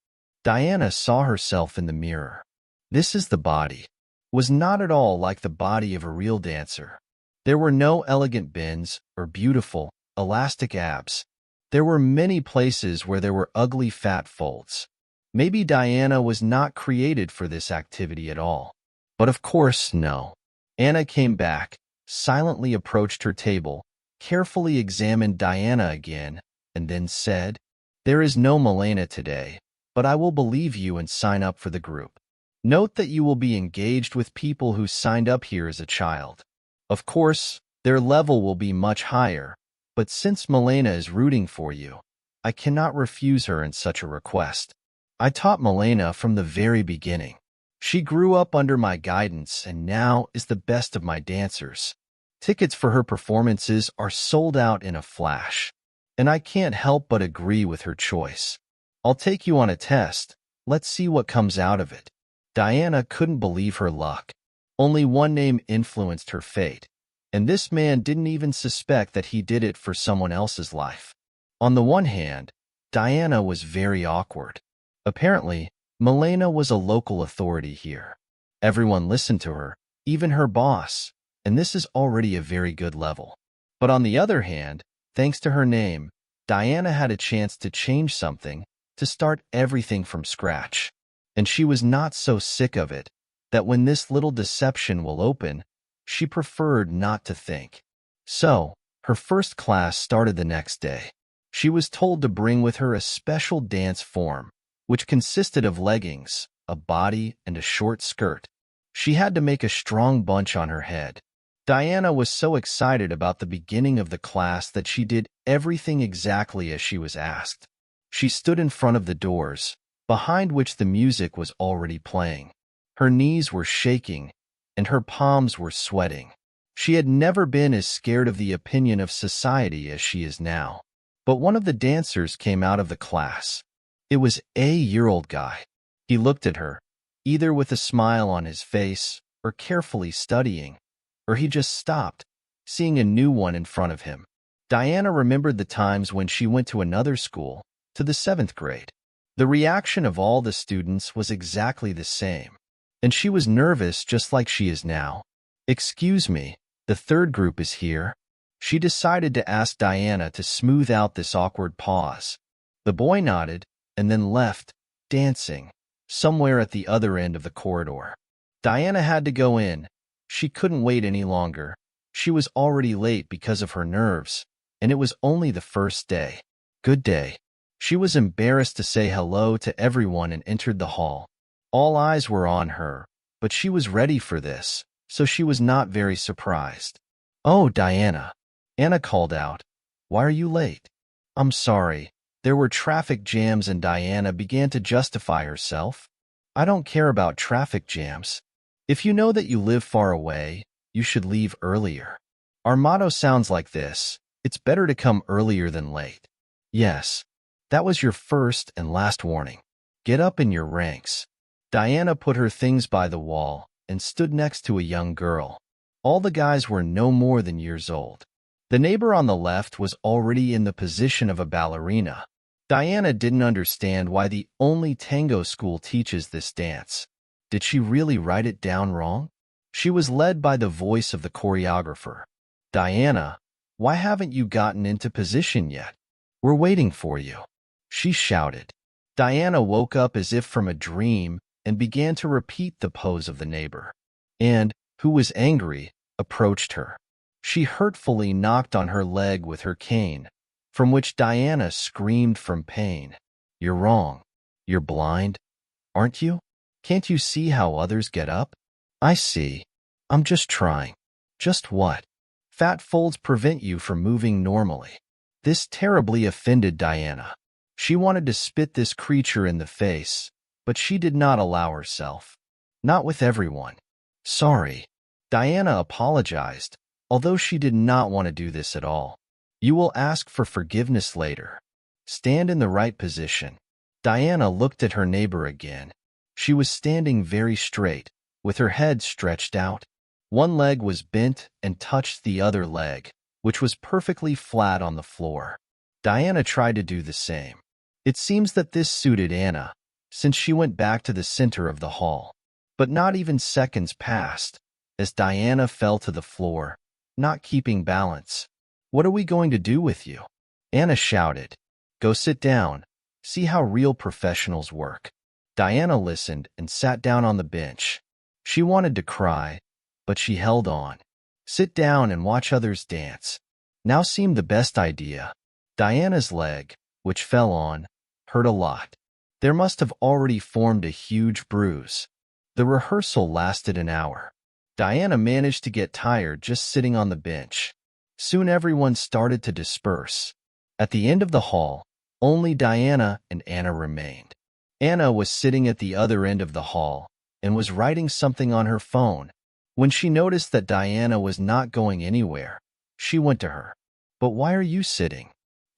Diana saw herself in the mirror. This is the body. Was not at all like the body of a real dancer. There were no elegant bends or beautiful, elastic abs. There were many places where there were ugly fat folds. Maybe Diana was not created for this activity at all. But of course, no. Anna came back, silently approached her table, carefully examined Diana again, and then said, There is no Milena today, but I will believe you and sign up for the group. Note that you will be engaged with people who signed up here as a child. Of course, their level will be much higher, but since Milena is rooting for you, I cannot refuse her in such a request. I taught Milena from the very beginning. She grew up under my guidance and now is the best of my dancers. Tickets for her performances are sold out in a flash, and I can't help but agree with her choice. I'll take you on a test. Let's see what comes out of it. Diana couldn't believe her luck. Only one name influenced her fate, and this man didn't even suspect that he did it for someone else's life. On the one hand, Diana was very awkward. Apparently, Milena was a local authority here. Everyone listened to her, even her boss, and this is already a very good level. But on the other hand, thanks to her name, Diana had a chance to change something, to start everything from scratch. And she was not so sick of it that when this little deception will open, she preferred not to think. So, her first class started the next day. She was told to bring with her a special dance form, which consisted of leggings, a body, and a short skirt. She had to make a strong bunch on her head. Diana was so excited about the beginning of the class that she did everything exactly as she was asked. She stood in front of the doors, behind which the music was already playing. Her knees were shaking, and her palms were sweating. She had never been as scared of the opinion of society as she is now. But one of the dancers came out of the class. It was an 8-year-old guy. He looked at her, either with a smile on his face or carefully studying, or he just stopped, seeing a new one in front of him. Diana remembered the times when she went to another school, to the 7th grade. The reaction of all the students was exactly the same, and she was nervous just like she is now. Excuse me, the third group is here. She decided to ask Diana to smooth out this awkward pause. The boy nodded and then left, dancing, somewhere at the other end of the corridor. Diana had to go in. She couldn't wait any longer. She was already late because of her nerves, and it was only the first day. Good day. She was embarrassed to say hello to everyone and entered the hall. All eyes were on her, but she was ready for this, so she was not very surprised. Oh, Diana, Anna called out. Why are you late? I'm sorry. There were traffic jams and Diana began to justify herself. I don't care about traffic jams. If you know that you live far away, You should leave earlier. Our motto sounds like this: it's better to come earlier than late. Yes, that was your first and last warning. Get up in your ranks. Diana put her things by the wall and stood next to a young girl. All the guys were no more than years old. The neighbor on the left was already in the position of a ballerina. Diana didn't understand why the only tango school teaches this dance. Did she really write it down wrong? She was led by the voice of the choreographer. Diana, why haven't you gotten into position yet? We're waiting for you, she shouted. Diana woke up as if from a dream and began to repeat the pose of the neighbor, and, who was angry, approached her. She hurtfully knocked on her leg with her cane, from which Diana screamed from pain. You're wrong. You're blind, aren't you? Can't you see how others get up? I see. I'm just trying. Just what? Fat folds prevent you from moving normally. This terribly offended Diana. She wanted to spit this creature in the face, but she did not allow herself. Not with everyone. Sorry. Diana apologized, although she did not want to do this at all. You will ask for forgiveness later. Stand in the right position. Diana looked at her neighbor again. She was standing very straight, with her head stretched out. One leg was bent and touched the other leg, which was perfectly flat on the floor. Diana tried to do the same. It seems that this suited Anna, since she went back to the center of the hall. But not even seconds passed, as Diana fell to the floor, not keeping balance. What are we going to do with you? Anna shouted. Go sit down. See how real professionals work. Diana listened and sat down on the bench. She wanted to cry, but she held on. Sit down and watch others dance. Now seemed the best idea. Diana's leg, which fell on, hurt a lot. There must have already formed a huge bruise. The rehearsal lasted an hour. Diana managed to get tired just sitting on the bench. Soon everyone started to disperse. At the end of the hall, only Diana and Anna remained. Anna was sitting at the other end of the hall and was writing something on her phone. When she noticed that Diana was not going anywhere, she went to her. But why are you sitting?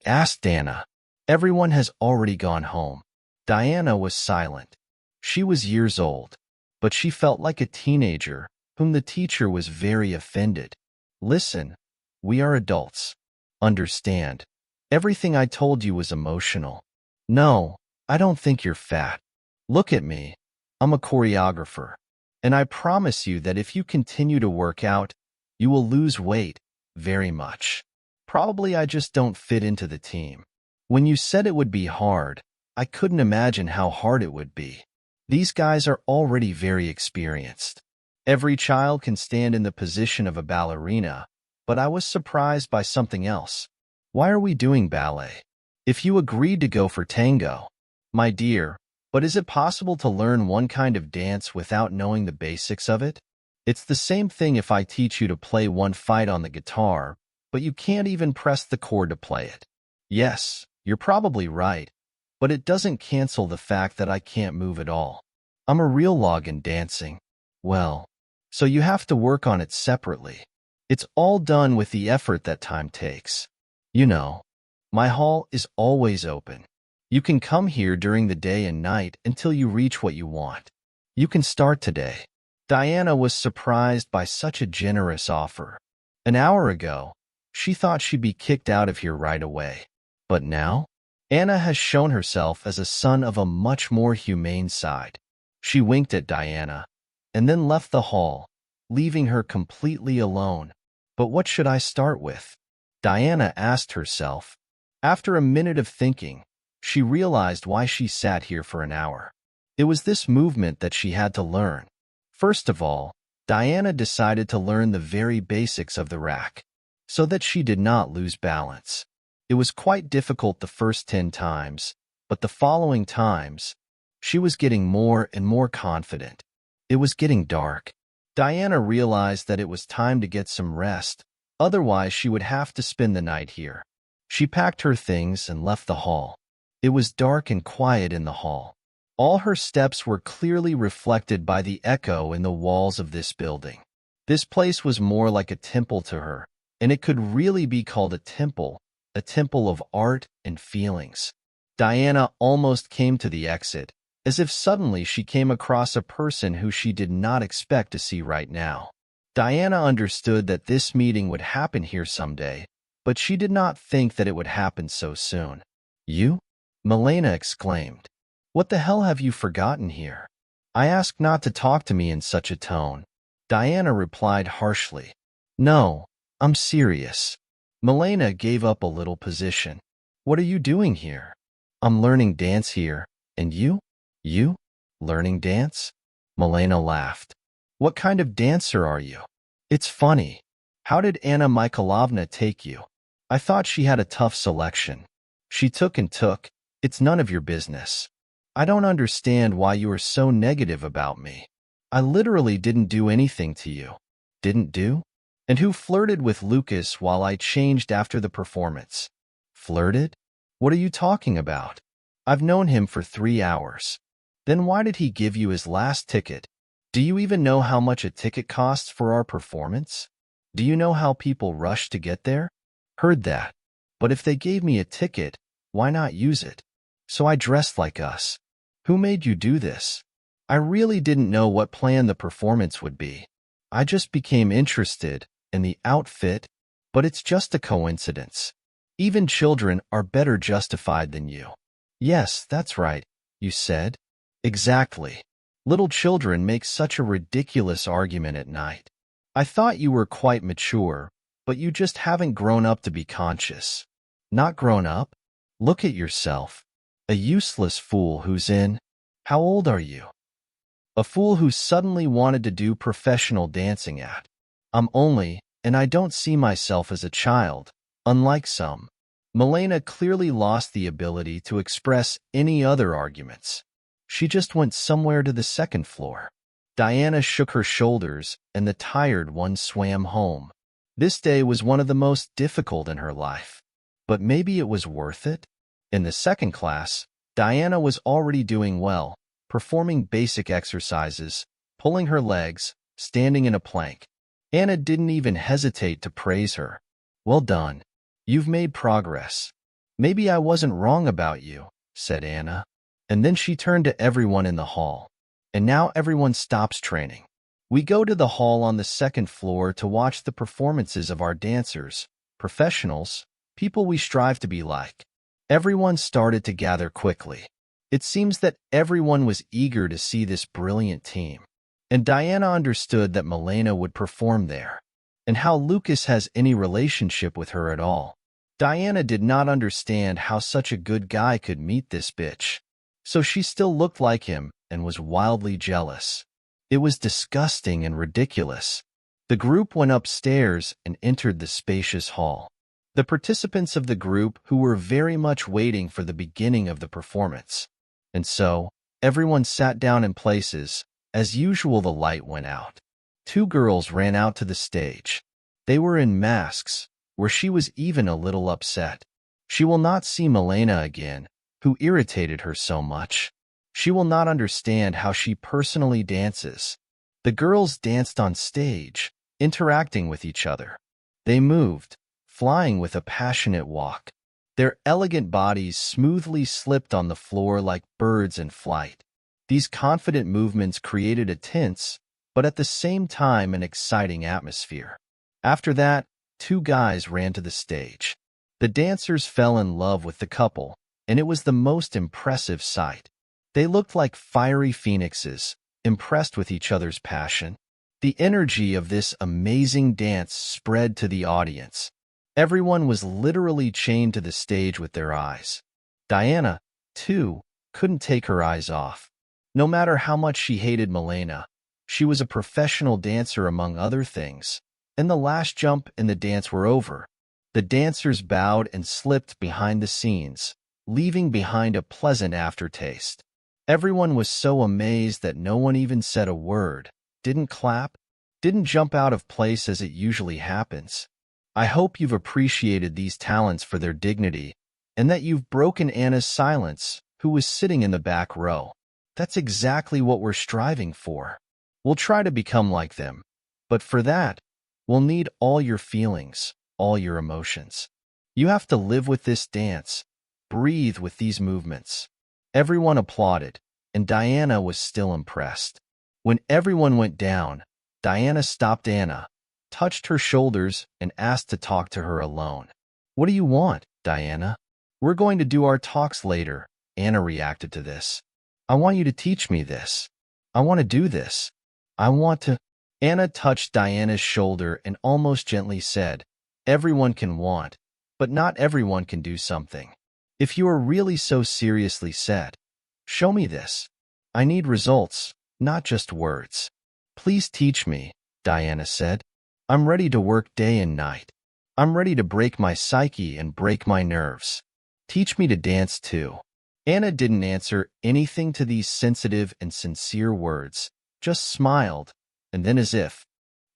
Asked Anna. Everyone has already gone home. Diana was silent. She was years old, but she felt like a teenager whom the teacher was very offended. Listen, we are adults. Understand. Everything I told you was emotional. No, I don't think you're fat. Look at me. I'm a choreographer. And I promise you that if you continue to work out, you will lose weight very much. Probably I just don't fit into the team. When you said it would be hard, I couldn't imagine how hard it would be. These guys are already very experienced. Every child can stand in the position of a ballerina, but I was surprised by something else. Why are we doing ballet? If you agreed to go for tango, my dear, but is it possible to learn one kind of dance without knowing the basics of it? It's the same thing if I teach you to play one fight on the guitar, but you can't even press the chord to play it. Yes, you're probably right, but it doesn't cancel the fact that I can't move at all. I'm a real log in dancing. Well, so you have to work on it separately. It's all done with the effort that time takes. You know, my hall is always open. You can come here during the day and night until you reach what you want. You can start today. Diana was surprised by such a generous offer. An hour ago, she thought she'd be kicked out of here right away. But now, Anna has shown herself as a son of a much more humane side. She winked at Diana, and then left the hall, leaving her completely alone. But what should I start with? Diana asked herself. After a minute of thinking, she realized why she sat here for an hour. It was this movement that she had to learn. First of all, Diana decided to learn the very basics of the rack, so that she did not lose balance. It was quite difficult the first 10 times, but the following times, she was getting more and more confident. It was getting dark. Diana realized that it was time to get some rest, otherwise she would have to spend the night here. She packed her things and left the hall. It was dark and quiet in the hall. All her steps were clearly reflected by the echo in the walls of this building. This place was more like a temple to her, and it could really be called a temple of art and feelings. Diana almost came to the exit, as if suddenly she came across a person who she did not expect to see right now. Diana understood that this meeting would happen here someday, but she did not think that it would happen so soon. You? Milena exclaimed. What the hell have you forgotten here? I asked not to talk to me in such a tone. Diana replied harshly. No, I'm serious. Milena gave up a little position. What are you doing here? I'm learning dance here. And you? You? Learning dance? Milena laughed. What kind of dancer are you? It's funny. How did Anna Mikhailovna take you? I thought she had a tough selection. She took and took. It's none of your business. I don't understand why you are so negative about me. I literally didn't do anything to you. Didn't do? And who flirted with Lucas while I changed after the performance? Flirted? What are you talking about? I've known him for 3 hours. Then why did he give you his last ticket? Do you even know how much a ticket costs for our performance? Do you know how people rush to get there? Heard that. But if they gave me a ticket, why not use it? So I dressed like us. Who made you do this? I really didn't know what plan the performance would be. I just became interested in the outfit, but it's just a coincidence. Even children are better justified than you. Yes, that's right, you said. Exactly. Little children make such a ridiculous argument at night. I thought you were quite mature, but you just haven't grown up to be conscious. Not grown up? Look at yourself. A useless fool who's in. How old are you? A fool who suddenly wanted to do professional dancing at. I'm only, and I don't see myself as a child, unlike some. Milena clearly lost the ability to express any other arguments. She just went somewhere to the second floor. Diana shook her shoulders, and the tired one swam home. This day was one of the most difficult in her life. But maybe it was worth it? In the second class, Diana was already doing well, performing basic exercises, pulling her legs, standing in a plank. Anna didn't even hesitate to praise her. Well done. You've made progress. Maybe I wasn't wrong about you, said Anna. And then she turned to everyone in the hall. And now everyone stops training. We go to the hall on the second floor to watch the performances of our dancers, professionals, people we strive to be like. Everyone started to gather quickly. It seems that everyone was eager to see this brilliant team. And Diana understood that Milena would perform there. And how Lucas has any relationship with her at all. Diana did not understand how such a good guy could meet this bitch. So she still looked like him and was wildly jealous. It was disgusting and ridiculous. The group went upstairs and entered the spacious hall. The participants of the group who were very much waiting for the beginning of the performance. And so, everyone sat down in places. As usual, the light went out. 2 girls ran out to the stage. They were in masks, where she was even a little upset. She will not see Milena again, who irritated her so much. She will not understand how she personally dances. The girls danced on stage, interacting with each other. They moved, flying with a passionate walk. Their elegant bodies smoothly slipped on the floor like birds in flight. These confident movements created a tense, but at the same time an exciting atmosphere. After that, 2 guys ran to the stage. The dancers fell in love with the couple, and it was the most impressive sight. They looked like fiery phoenixes, impressed with each other's passion. The energy of this amazing dance spread to the audience. Everyone was literally chained to the stage with their eyes. Diana, too, couldn't take her eyes off. No matter how much she hated Milena, she was a professional dancer among other things. And the last jump and the dance were over. The dancers bowed and slipped behind the scenes, leaving behind a pleasant aftertaste. Everyone was so amazed that no one even said a word, didn't clap, didn't jump out of place as it usually happens. I hope you've appreciated these talents for their dignity, and that you've broken Anna's silence, who was sitting in the back row. That's exactly what we're striving for. We'll try to become like them. But for that, we'll need all your feelings, all your emotions. You have to live with this dance, breathe with these movements. Everyone applauded, and Diana was still impressed. When everyone went down, Diana stopped Anna, touched her shoulders, and asked to talk to her alone. What do you want, Diana? We're going to do our talks later, Anna reacted to this. I want you to teach me this. I want to do this. I want to. Anna touched Diana's shoulder and almost gently said, everyone can want, but not everyone can do something. If you are really so seriously set, show me this. I need results, not just words. Please teach me, Diana said. I'm ready to work day and night. I'm ready to break my psyche and break my nerves. Teach me to dance too. Anna didn't answer anything to these sensitive and sincere words, just smiled, and then as if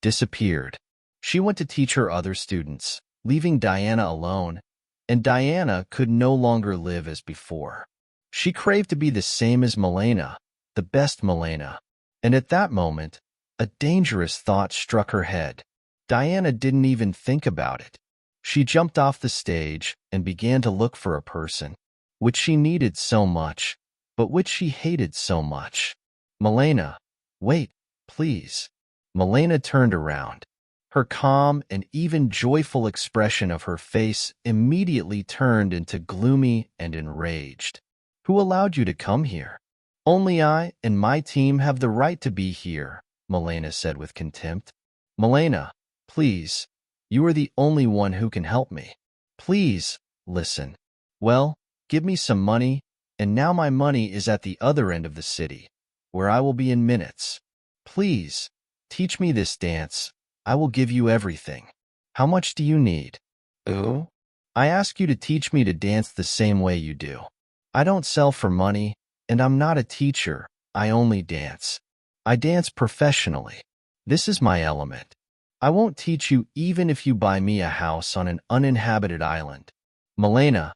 disappeared. She went to teach her other students, leaving Diana alone, and Diana could no longer live as before. She craved to be the same as Milena, the best Milena, and at that moment, a dangerous thought struck her head. Diana didn't even think about it. She jumped off the stage and began to look for a person, which she needed so much, but which she hated so much. Milena, wait, please. Milena turned around. Her calm and even joyful expression of her face immediately turned into gloomy and enraged. Who allowed you to come here? Only I and my team have the right to be here, Milena said with contempt. Milena, please, you are the only one who can help me. Please, listen. Well, give me some money, and now my money is at the other end of the city, where I will be in minutes. Please, teach me this dance. I will give you everything. How much do you need? Ooh? I ask you to teach me to dance the same way you do. I don't sell for money, and I'm not a teacher. I only dance. I dance professionally. This is my element. I won't teach you even if you buy me a house on an uninhabited island. Milena,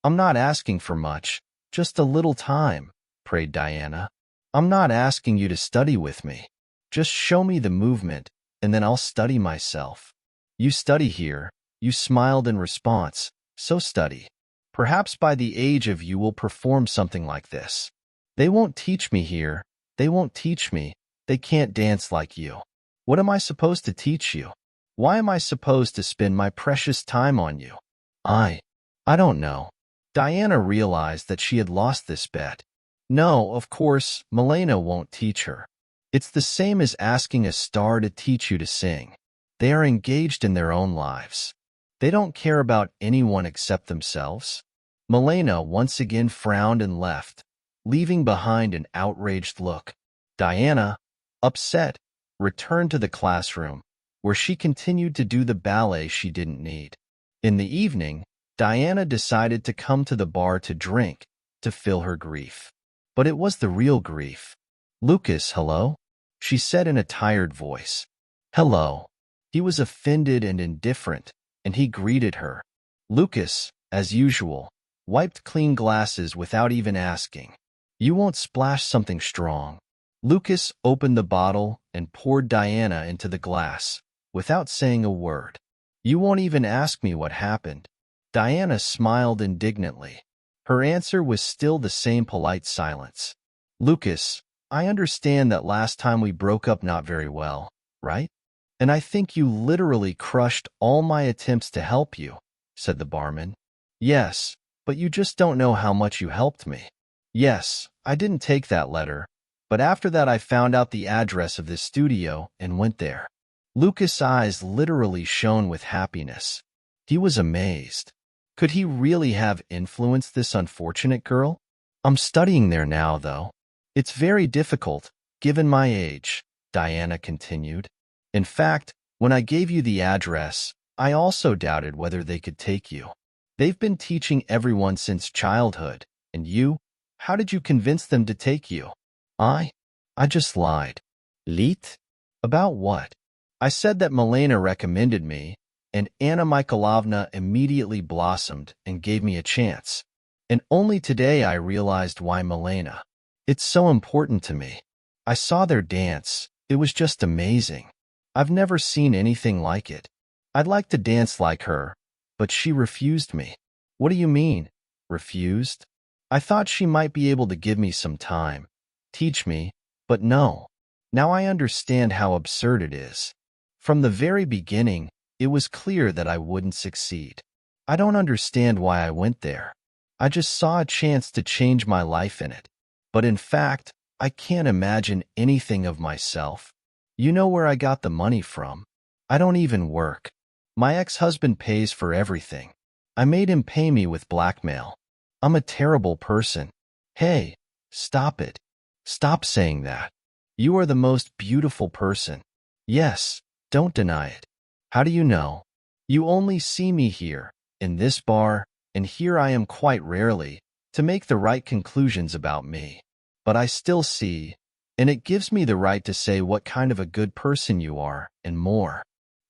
I'm not asking for much, just a little time, prayed Diana. I'm not asking you to study with me. Just show me the movement, and then I'll study myself. You study here, you smiled in response, so study. Perhaps by the age of you will perform something like this. They won't teach me here, they won't teach me, they can't dance like you. What am I supposed to teach you? Why am I supposed to spend my precious time on you? I don't know. Diana realized that she had lost this bet. No, of course, Milena won't teach her. It's the same as asking a star to teach you to sing. They are engaged in their own lives. They don't care about anyone except themselves. Milena once again frowned and left, leaving behind an outraged look. Diana, upset, returned to the classroom, where she continued to do the ballet she didn't need. In the evening, Diana decided to come to the bar to drink, to fill her grief. But it was the real grief. Lucas, hello? She said in a tired voice. Hello. He was offended and indifferent, and he greeted her. Lucas, as usual, wiped clean glasses without even asking. You won't splash something strong. Lucas opened the bottle and poured Diana into the glass, without saying a word. You won't even ask me what happened. Diana smiled indignantly. Her answer was still the same polite silence. Lucas, I understand that last time we broke up not very well, right? And I think you literally crushed all my attempts to help you, said the barman. Yes, but you just don't know how much you helped me. Yes, I didn't take that letter, but after that I found out the address of this studio and went there. Lucas' eyes literally shone with happiness. He was amazed. Could he really have influenced this unfortunate girl? I'm studying there now, though. It's very difficult, given my age, Diana continued. In fact, when I gave you the address, I also doubted whether they could take you. They've been teaching everyone since childhood, and you? How did you convince them to take you? I just lied. Lied? About what? I said that Milena recommended me, and Anna Mikhailovna immediately blossomed and gave me a chance. And only today I realized why Milena. It's so important to me. I saw their dance. It was just amazing. I've never seen anything like it. I'd like to dance like her, but she refused me. What do you mean, refused? I thought she might be able to give me some time, teach me, but no. Now I understand how absurd it is. From the very beginning, it was clear that I wouldn't succeed. I don't understand why I went there. I just saw a chance to change my life in it. But in fact, I can't imagine anything of myself. You know where I got the money from? I don't even work. My ex-husband pays for everything. I made him pay me with blackmail. I'm a terrible person. Hey, stop it. Stop saying that. You are the most beautiful person. Yes, don't deny it. How do you know? You only see me here, in this bar, and here I am quite rarely, to make the right conclusions about me. But I still see, and it gives me the right to say what kind of a good person you are, and more.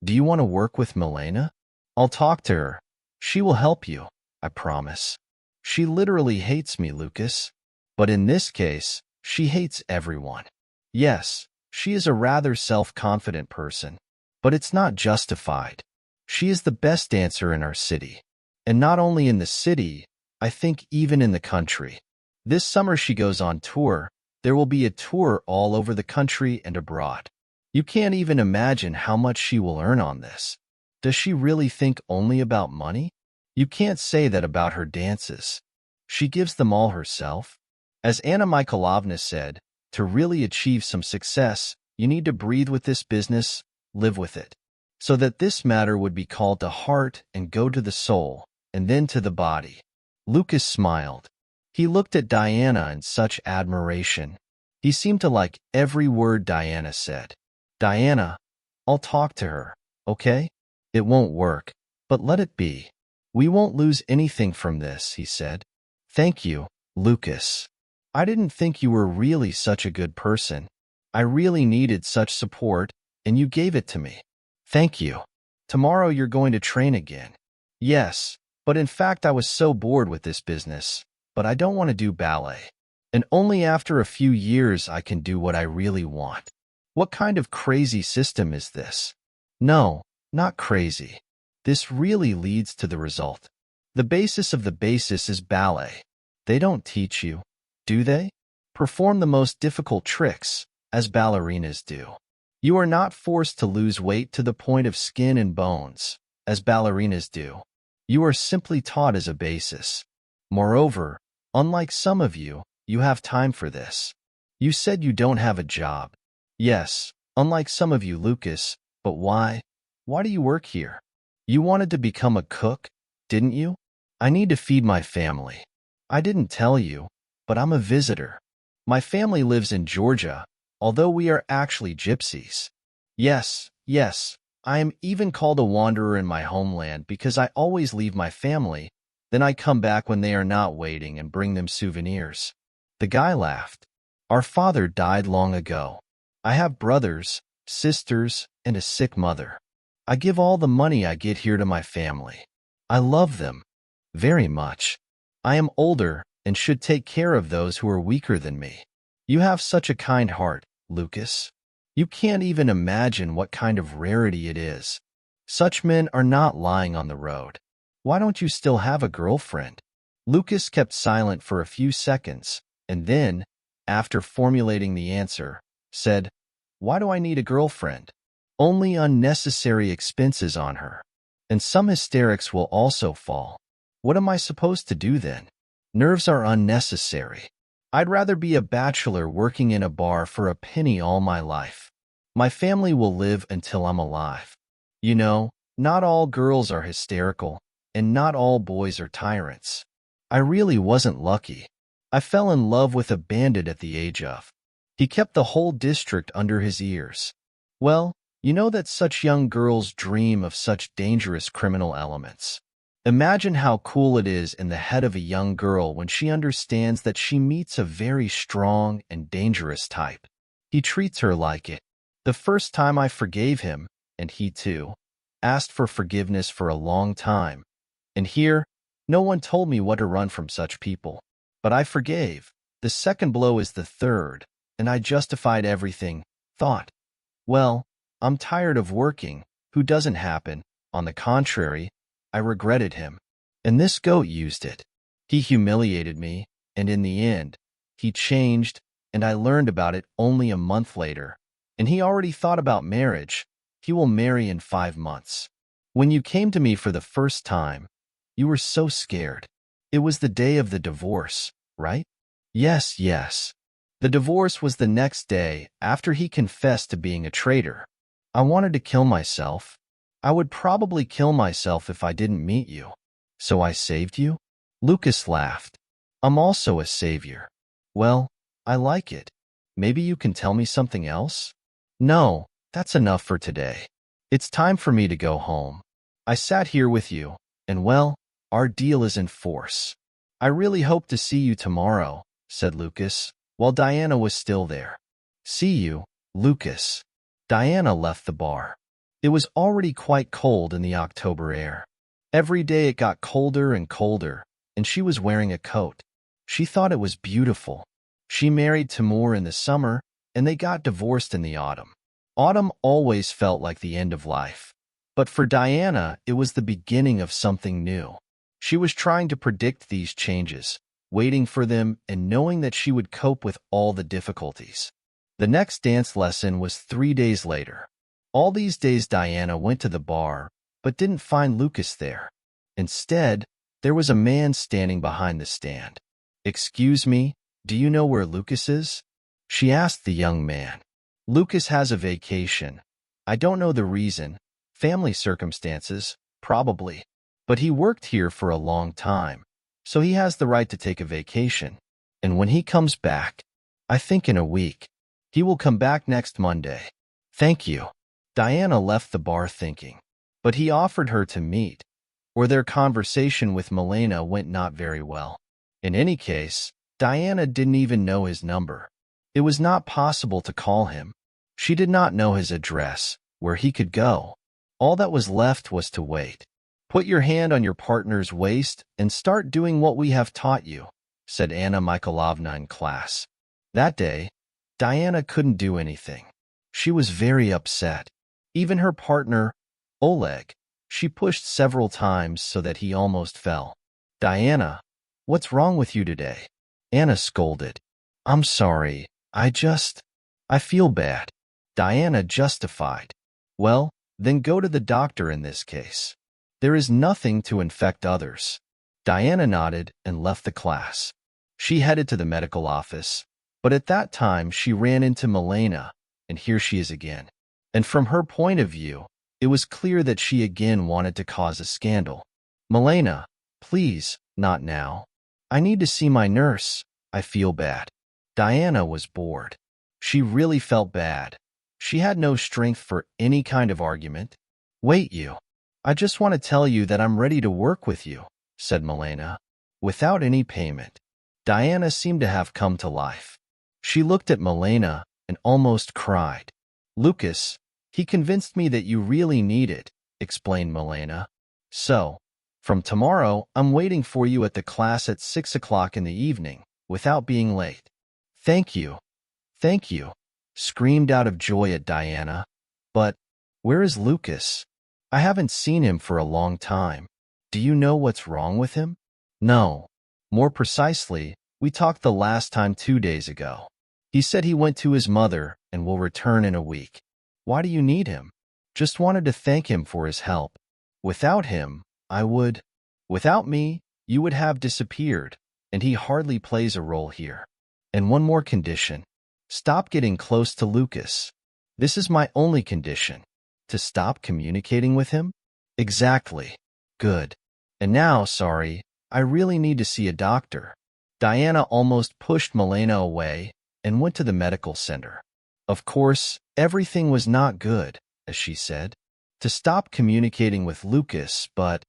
Do you want to work with Milena? I'll talk to her. She will help you, I promise. She literally hates me, Lucas. But in this case, she hates everyone. Yes, she is a rather self-confident person, but it's not justified. She is the best dancer in our city. And not only in the city, I think even in the country. This summer she goes on tour. There will be a tour all over the country and abroad. You can't even imagine how much she will earn on this. Does she really think only about money? You can't say that about her dances. She gives them all herself. As Anna Mikhailovna said, to really achieve some success, you need to breathe with this business, live with it. So that this matter would be called to heart and go to the soul, and then to the body. Lucas smiled. He looked at Diana in such admiration. He seemed to like every word Diana said. Diana, I'll talk to her, okay? It won't work, but let it be. We won't lose anything from this, he said. Thank you, Lucas. I didn't think you were really such a good person. I really needed such support, and you gave it to me. Thank you. Tomorrow you're going to train again. Yes, but in fact I was so bored with this business, but I don't want to do ballet. And only after a few years I can do what I really want. What kind of crazy system is this? No, not crazy. This really leads to the result. The basis of the basis is ballet. They don't teach you, do they? Perform the most difficult tricks, as ballerinas do. You are not forced to lose weight to the point of skin and bones, as ballerinas do. You are simply taught as a basis. Moreover, unlike some of you, you have time for this. You said you don't have a job. Yes, unlike some of you, Lucas, but why? Why do you work here? You wanted to become a cook, didn't you? I need to feed my family. I didn't tell you, but I'm a visitor. My family lives in Georgia, although we are actually gypsies. Yes, I am even called a wanderer in my homeland because I always leave my family, then I come back when they are not waiting and bring them souvenirs. The guy laughed. Our father died long ago. I have brothers, sisters, and a sick mother. I give all the money I get here to my family. I love them. Very much. I am older and should take care of those who are weaker than me. You have such a kind heart, Lucas. You can't even imagine what kind of rarity it is. Such men are not lying on the road. Why don't you still have a girlfriend? Lucas kept silent for a few seconds, and then, after formulating the answer, said, Why do I need a girlfriend? Only unnecessary expenses on her. And some hysterics will also fall. What am I supposed to do then? Nerves are unnecessary. I'd rather be a bachelor working in a bar for a penny all my life. My family will live until I'm alive. You know, not all girls are hysterical, and not all boys are tyrants. I really wasn't lucky. I fell in love with a bandit at the age of. He kept the whole district under his ears. Well, you know that such young girls dream of such dangerous criminal elements. Imagine how cool it is in the head of a young girl when she understands that she meets a very strong and dangerous type. He treats her like it. The first time I forgave him, and he too, asked for forgiveness for a long time. And here, no one told me what to run from such people. But I forgave. The second blow is the third, and I justified everything, thought. Well, I'm tired of working. Who doesn't happen? On the contrary, I regretted him. And this goat used it. He humiliated me, and in the end, he changed, and I learned about it only a month later. And he already thought about marriage. He will marry in 5 months. When you came to me for the first time, you were so scared. It was the day of the divorce, right? Yes, yes. The divorce was the next day after he confessed to being a traitor. I wanted to kill myself. I would probably kill myself if I didn't meet you. So I saved you? Lucas laughed. I'm also a savior. Well, I like it. Maybe you can tell me something else? No, that's enough for today. It's time for me to go home. I sat here with you, and well, our deal is in force. I really hope to see you tomorrow, said Lucas, while Diana was still there. See you, Lucas. Diana left the bar. It was already quite cold in the October air. Every day it got colder and colder, and she was wearing a coat. She thought it was beautiful. She married Timur in the summer, and they got divorced in the autumn. Autumn always felt like the end of life. But for Diana, it was the beginning of something new. She was trying to predict these changes, waiting for them and knowing that she would cope with all the difficulties. The next dance lesson was 3 days later. All these days Diana went to the bar, but didn't find Lucas there. Instead, there was a man standing behind the stand. Excuse me, do you know where Lucas is? She asked the young man. Lucas has a vacation. I don't know the reason. Family circumstances, probably. But he worked here for a long time, so he has the right to take a vacation. And when he comes back, I think in a week, he will come back next Monday. Thank you. Diana left the bar thinking. But he offered her to meet, or their conversation with Milena went not very well. In any case, Diana didn't even know his number. It was not possible to call him. She did not know his address, where he could go. All that was left was to wait. Put your hand on your partner's waist and start doing what we have taught you, said Anna Mikhailovna in class. That day, Diana couldn't do anything. She was very upset. Even her partner, Oleg, she pushed several times so that he almost fell. Diana, what's wrong with you today? Anna scolded. I'm sorry, I feel bad. Diana justified. Well, then go to the doctor in this case. There is nothing to infect others. Diana nodded and left the class. She headed to the medical office, but at that time she ran into Milena, and here she is again. And from her point of view, it was clear that she again wanted to cause a scandal. Milena, please, not now. I need to see my nurse. I feel bad. Diana was bored. She really felt bad. She had no strength for any kind of argument. Wait, you. I just want to tell you that I'm ready to work with you, said Milena, without any payment. Diana seemed to have come to life. She looked at Milena and almost cried. Lucas, he convinced me that you really need it, explained Milena. So, from tomorrow, I'm waiting for you at the class at 6 o'clock in the evening, without being late. Thank you, screamed out of joy at Diana. But, where is Lucas? I haven't seen him for a long time. Do you know what's wrong with him? No. More precisely, we talked the last time 2 days ago. He said he went to his mother and will return in a week. Why do you need him? Just wanted to thank him for his help. Without him, Without me, you would have disappeared, and he hardly plays a role here. And one more condition. Stop getting close to Lucas. This is my only condition. To stop communicating with him? Exactly. Good. And now, sorry, I really need to see a doctor. Diana almost pushed Milena away and went to the medical center. Of course, everything was not good, as she said, to stop communicating with Lucas, but,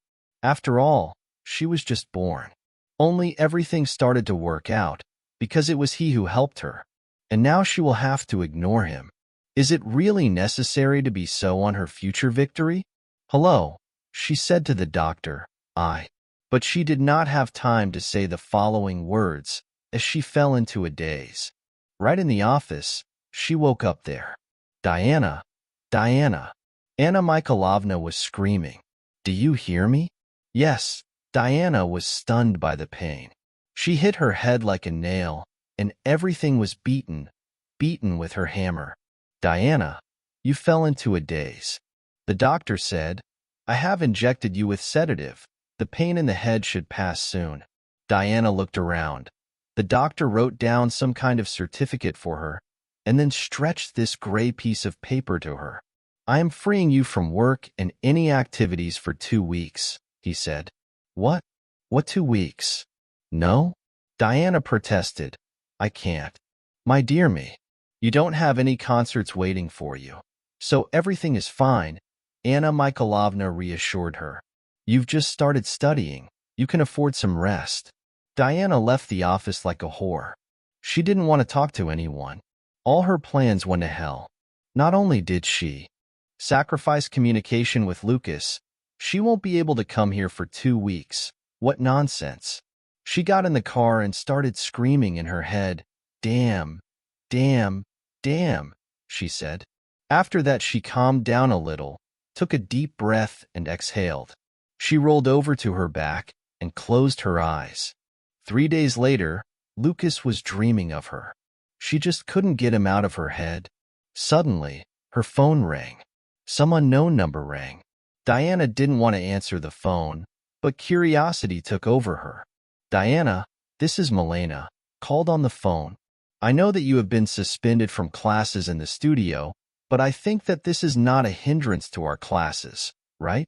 after all, she was just born. Only everything started to work out, because it was he who helped her. And now she will have to ignore him. Is it really necessary to be so on her future victory? Hello, she said to the doctor, But she did not have time to say the following words, as she fell into a daze. Right in the office, she woke up there. Diana, Diana. Anna Mikhailovna was screaming. Do you hear me? Yes. Diana was stunned by the pain. She hit her head like a nail, and everything was beaten with her hammer. Diana, you fell into a daze. The doctor said, I have injected you with sedative. The pain in the head should pass soon. Diana looked around. The doctor wrote down some kind of certificate for her, and then stretched this gray piece of paper to her. I am freeing you from work and any activities for 2 weeks, he said. What? What 2 weeks? No? Diana protested. I can't. My dear me, you don't have any concerts waiting for you. So everything is fine, Anna Mikhailovna reassured her. You've just started studying. You can afford some rest. Diana left the office like a whore. She didn't want to talk to anyone. All her plans went to hell. Not only did she sacrifice communication with Lucas, she won't be able to come here for 2 weeks. What nonsense. She got in the car and started screaming in her head. Damn, damn, damn, she said. After that, she calmed down a little, took a deep breath and exhaled. She rolled over to her back and closed her eyes. 3 days later, Lucas was dreaming of her. She just couldn't get him out of her head. Suddenly, her phone rang. Some unknown number rang. Diana didn't want to answer the phone, but curiosity took over her. Diana, this is Milena, called on the phone. I know that you have been suspended from classes in the studio, but I think that this is not a hindrance to our classes, right?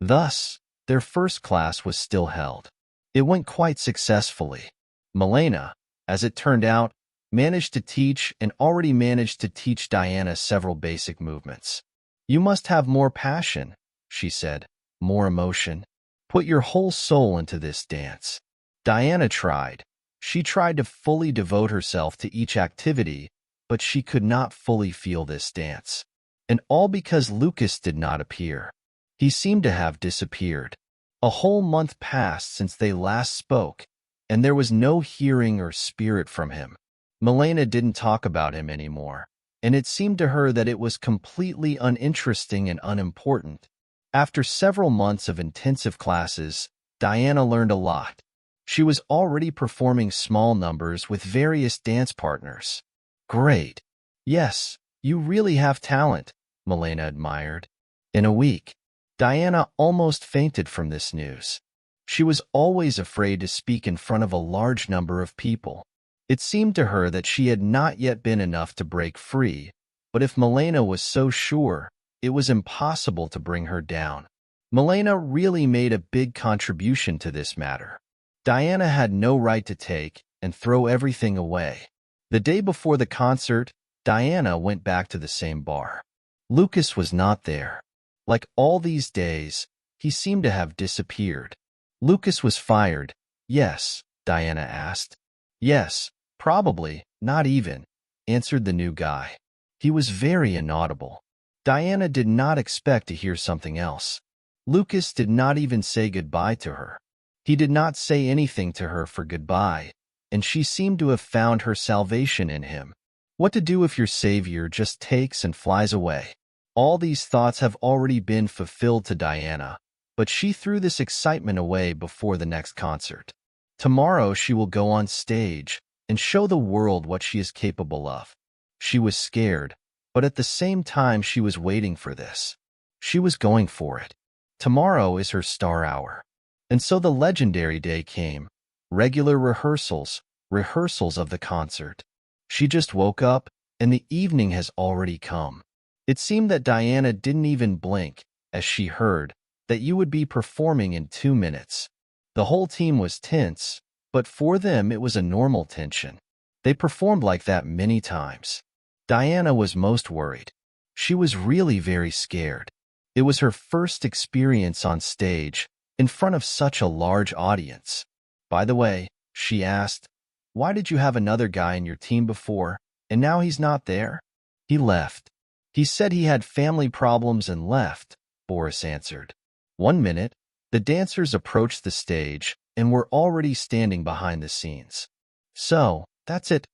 Thus, their first class was still held. It went quite successfully. Milena, as it turned out, managed to teach and already managed to teach Diana several basic movements. You must have more passion, she said, more emotion. Put your whole soul into this dance. Diana tried. She tried to fully devote herself to each activity, but she could not fully feel this dance. And all because Lucas did not appear. He seemed to have disappeared. A whole month passed since they last spoke, and there was no hearing or spirit from him. Milena didn't talk about him anymore, and it seemed to her that it was completely uninteresting and unimportant. After several months of intensive classes, Diana learned a lot. She was already performing small numbers with various dance partners. Great. Yes, you really have talent, Milena admired. In a week, Diana almost fainted from this news. She was always afraid to speak in front of a large number of people. It seemed to her that she had not yet been enough to break free, but if Milena was so sure, it was impossible to bring her down. Milena really made a big contribution to this matter. Diana had no right to take and throw everything away. The day before the concert, Diana went back to the same bar. Lucas was not there. Like all these days, he seemed to have disappeared. Lucas was fired. Yes, Diana asked. Yes, probably, not even, answered the new guy. He was very inaudible. Diana did not expect to hear something else. Lucas did not even say goodbye to her. He did not say anything to her for goodbye, and she seemed to have found her salvation in him. What to do if your savior just takes and flies away? All these thoughts have already been fulfilled to Diana, but she threw this excitement away before the next concert. Tomorrow she will go on stage and show the world what she is capable of. She was scared, but at the same time she was waiting for this. She was going for it. Tomorrow is her star hour. And so the legendary day came. Regular rehearsals of the concert. She just woke up, and the evening has already come. It seemed that Diana didn't even blink as she heard that you would be performing in 2 minutes. The whole team was tense, but for them it was a normal tension. They performed like that many times. Diana was most worried. She was really very scared. It was her first experience on stage, in front of such a large audience. By the way, she asked, why did you have another guy in your team before, and now he's not there? He left. He said he had family problems and left, Boris answered. 1 minute, the dancers approached the stage and were already standing behind the scenes. So, that's it.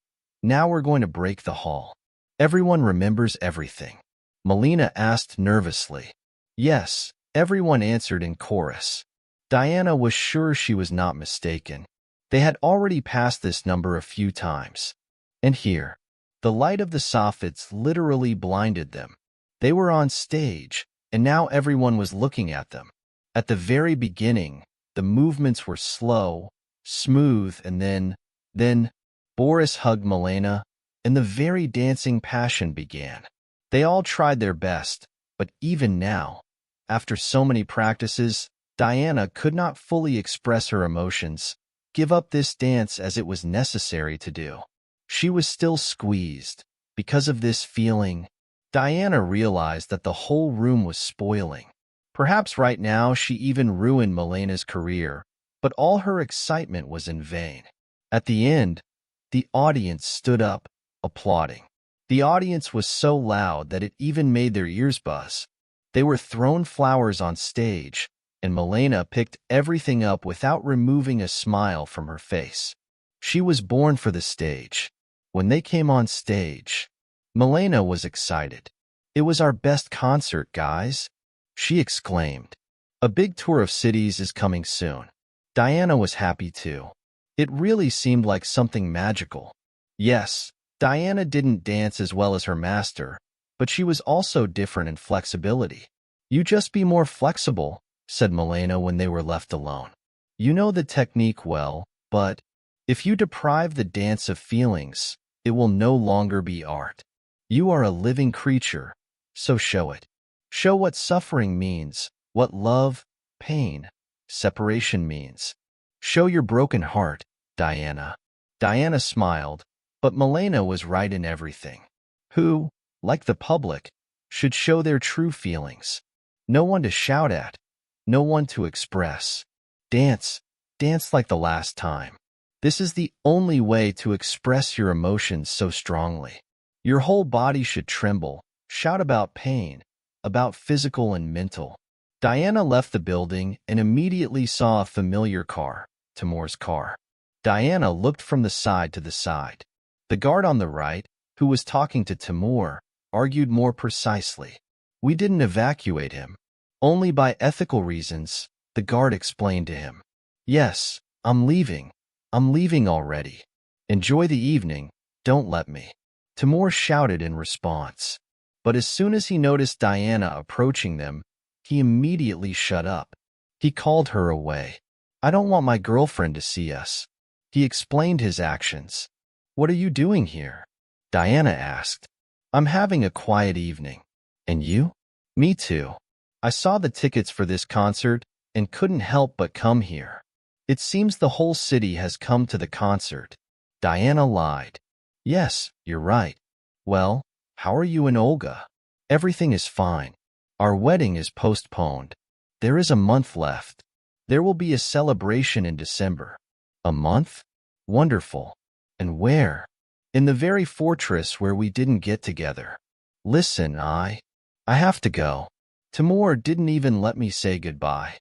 Now we're going to break the hall. Everyone remembers everything. Melina asked nervously. Yes, everyone answered in chorus. Diana was sure she was not mistaken. They had already passed this number a few times. And here, the light of the soffits literally blinded them. They were on stage, and now everyone was looking at them. At the very beginning, the movements were slow, smooth, and then Boris hugged Milena, and the very dancing passion began. They all tried their best, but even now, after so many practices, Diana could not fully express her emotions, give up this dance as it was necessary to do. She was still squeezed. Because of this feeling, Diana realized that the whole room was spoiling. Perhaps right now she even ruined Milena's career, but all her excitement was in vain. At the end, the audience stood up, applauding. The audience was so loud that it even made their ears buzz. They were thrown flowers on stage, and Milena picked everything up without removing a smile from her face. She was born for the stage. When they came on stage, Milena was excited. "It was our best concert, guys," she exclaimed. "A big tour of cities is coming soon." Diana was happy too. It really seemed like something magical. Yes, Diana didn't dance as well as her master, but she was also different in flexibility. "You just be more flexible," said Milena when they were left alone. "You know the technique well, but if you deprive the dance of feelings, it will no longer be art. You are a living creature, so show it. Show what suffering means, what love, pain, separation means. Show your broken heart, Diana." Diana smiled, but Milena was right in everything. Who, like the public, should show their true feelings. No one to shout at, no one to express. Dance, dance like the last time. This is the only way to express your emotions so strongly. Your whole body should tremble, shout about pain, about physical and mental. Diana left the building and immediately saw a familiar car, Timur's car. Diana looked from the side to the side. The guard on the right, who was talking to Timur, argued more precisely. "We didn't evacuate him. Only by ethical reasons," the guard explained to him. "Yes, I'm leaving. I'm leaving already. Enjoy the evening, don't let me." Timur shouted in response. But as soon as he noticed Diana approaching them, he immediately shut up. He called her away. "I don't want my girlfriend to see us." He explained his actions. "What are you doing here?" Diana asked. "I'm having a quiet evening." "And you?" "Me too. I saw the tickets for this concert and couldn't help but come here." "It seems the whole city has come to the concert." Diana lied. "Yes, you're right." "Well, how are you and Olga?" "Everything is fine. Our wedding is postponed. There is a month left. There will be a celebration in December." "A month? Wonderful. And where?" "In the very fortress where we didn't get together." "Listen, I have to go." Timur didn't even let me say goodbye.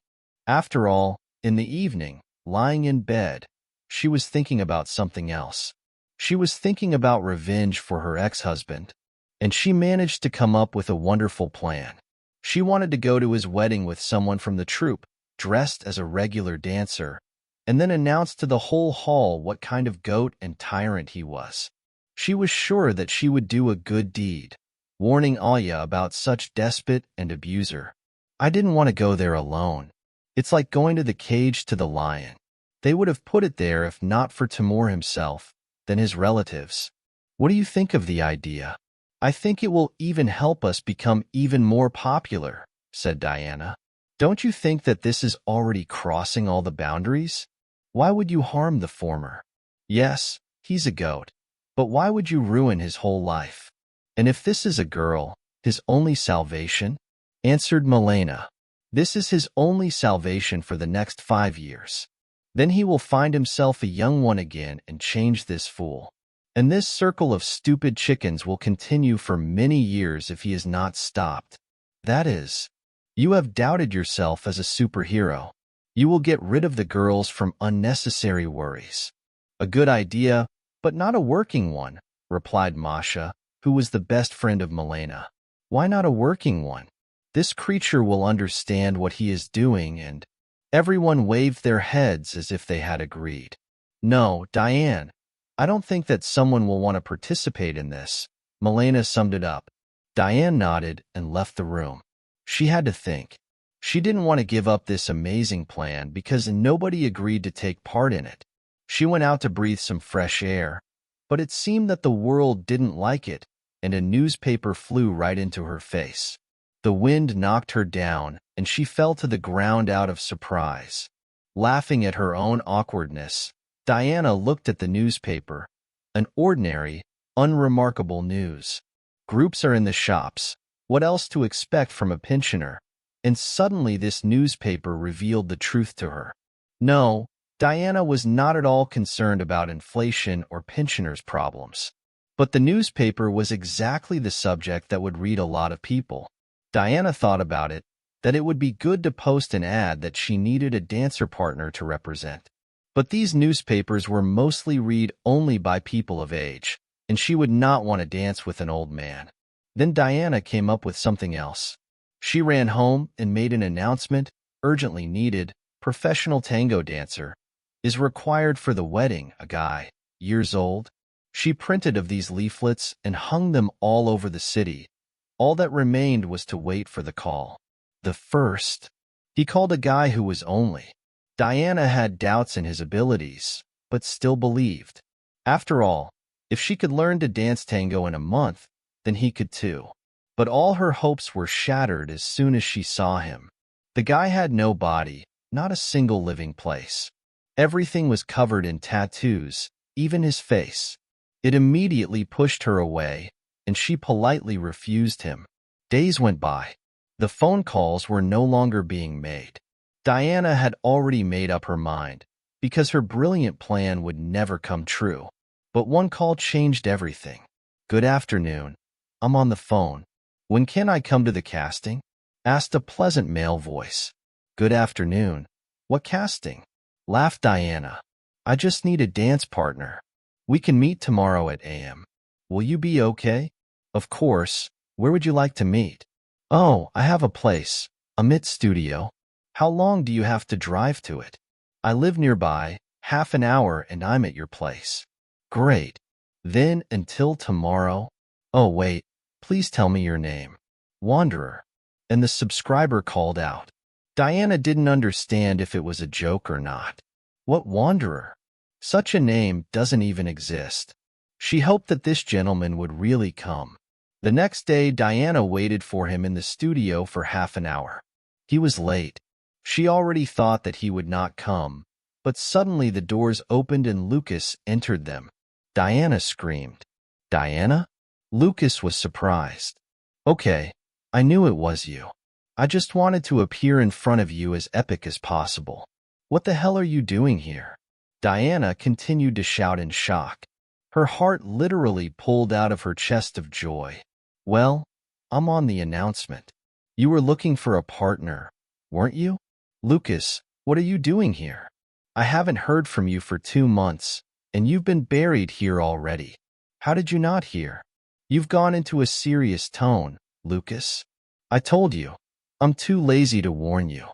After all, in the evening, lying in bed, she was thinking about something else. She was thinking about revenge for her ex-husband, and she managed to come up with a wonderful plan. She wanted to go to his wedding with someone from the troupe, dressed as a regular dancer, and then announce to the whole hall what kind of goat and tyrant he was. She was sure that she would do a good deed, warning Alya about such despot and abuser. I didn't want to go there alone. It's like going to the cage to the lion. They would have put it there if not for Timur himself, then his relatives. What do you think of the idea? I think it will even help us become even more popular, said Diana. Don't you think that this is already crossing all the boundaries? Why would you harm the former? Yes, he's a goat, but why would you ruin his whole life? And if this is a girl, his only salvation? Answered Milena. This is his only salvation for the next 5 years. Then he will find himself a young one again and change this fool. And this circle of stupid chickens will continue for many years if he is not stopped. That is, you have doubted yourself as a superhero. You will get rid of the girls from unnecessary worries. A good idea, but not a working one, replied Masha, who was the best friend of Milena. Why not a working one? This creature will understand what he is doing, and everyone waved their heads as if they had agreed. No, Diane, I don't think that someone will want to participate in this. Milena summed it up. Diane nodded and left the room. She had to think. She didn't want to give up this amazing plan because nobody agreed to take part in it. She went out to breathe some fresh air, but it seemed that the world didn't like it, and a newspaper flew right into her face. The wind knocked her down, and she fell to the ground out of surprise. Laughing at her own awkwardness, Diana looked at the newspaper. An ordinary, unremarkable news. Groups are in the shops. What else to expect from a pensioner? And suddenly this newspaper revealed the truth to her. No, Diana was not at all concerned about inflation or pensioners' problems. But the newspaper was exactly the subject that would read a lot of people. Diana thought about it, that it would be good to post an ad that she needed a dancer partner to represent. But these newspapers were mostly read only by people of age, and she would not want to dance with an old man. Then Diana came up with something else. She ran home and made an announcement, urgently needed, professional tango dancer, is required for the wedding, a guy, years old. She printed of these leaflets and hung them all over the city. All that remained was to wait for the call. The first. He called a guy who was only. Diana had doubts in his abilities, but still believed. After all, if she could learn to dance tango in a month, then he could too. But all her hopes were shattered as soon as she saw him. The guy had no body, not a single living place. Everything was covered in tattoos, even his face. It immediately pushed her away, and she politely refused him. Days went by. The phone calls were no longer being made. Diana had already made up her mind, because her brilliant plan would never come true. But one call changed everything. Good afternoon. I'm on the phone. When can I come to the casting? Asked a pleasant male voice. Good afternoon. What casting? Laughed Diana. I just need a dance partner. We can meet tomorrow at a.m. Will you be okay? Of course. Where would you like to meet? Oh, I have a place. A Mit studio. How long do you have to drive to it? I live nearby, half an hour and I'm at your place. Great. Then until tomorrow. Oh, wait. Please tell me your name. Wanderer. And the subscriber called out. Diana didn't understand if it was a joke or not. What Wanderer? Such a name doesn't even exist. She hoped that this gentleman would really come. The next day, Diana waited for him in the studio for half an hour. He was late. She already thought that he would not come, but suddenly the doors opened and Lucas entered them. Diana screamed. Diana? Lucas was surprised. Okay, I knew it was you. I just wanted to appear in front of you as epic as possible. What the hell are you doing here? Diana continued to shout in shock. Her heart literally pulled out of her chest of joy. Well, I'm on the announcement. You were looking for a partner, weren't you? Lucas, what are you doing here? I haven't heard from you for 2 months, and you've been buried here already. How did you not hear? You've gone into a serious tone, Lucas. I told you. I'm too lazy to warn you.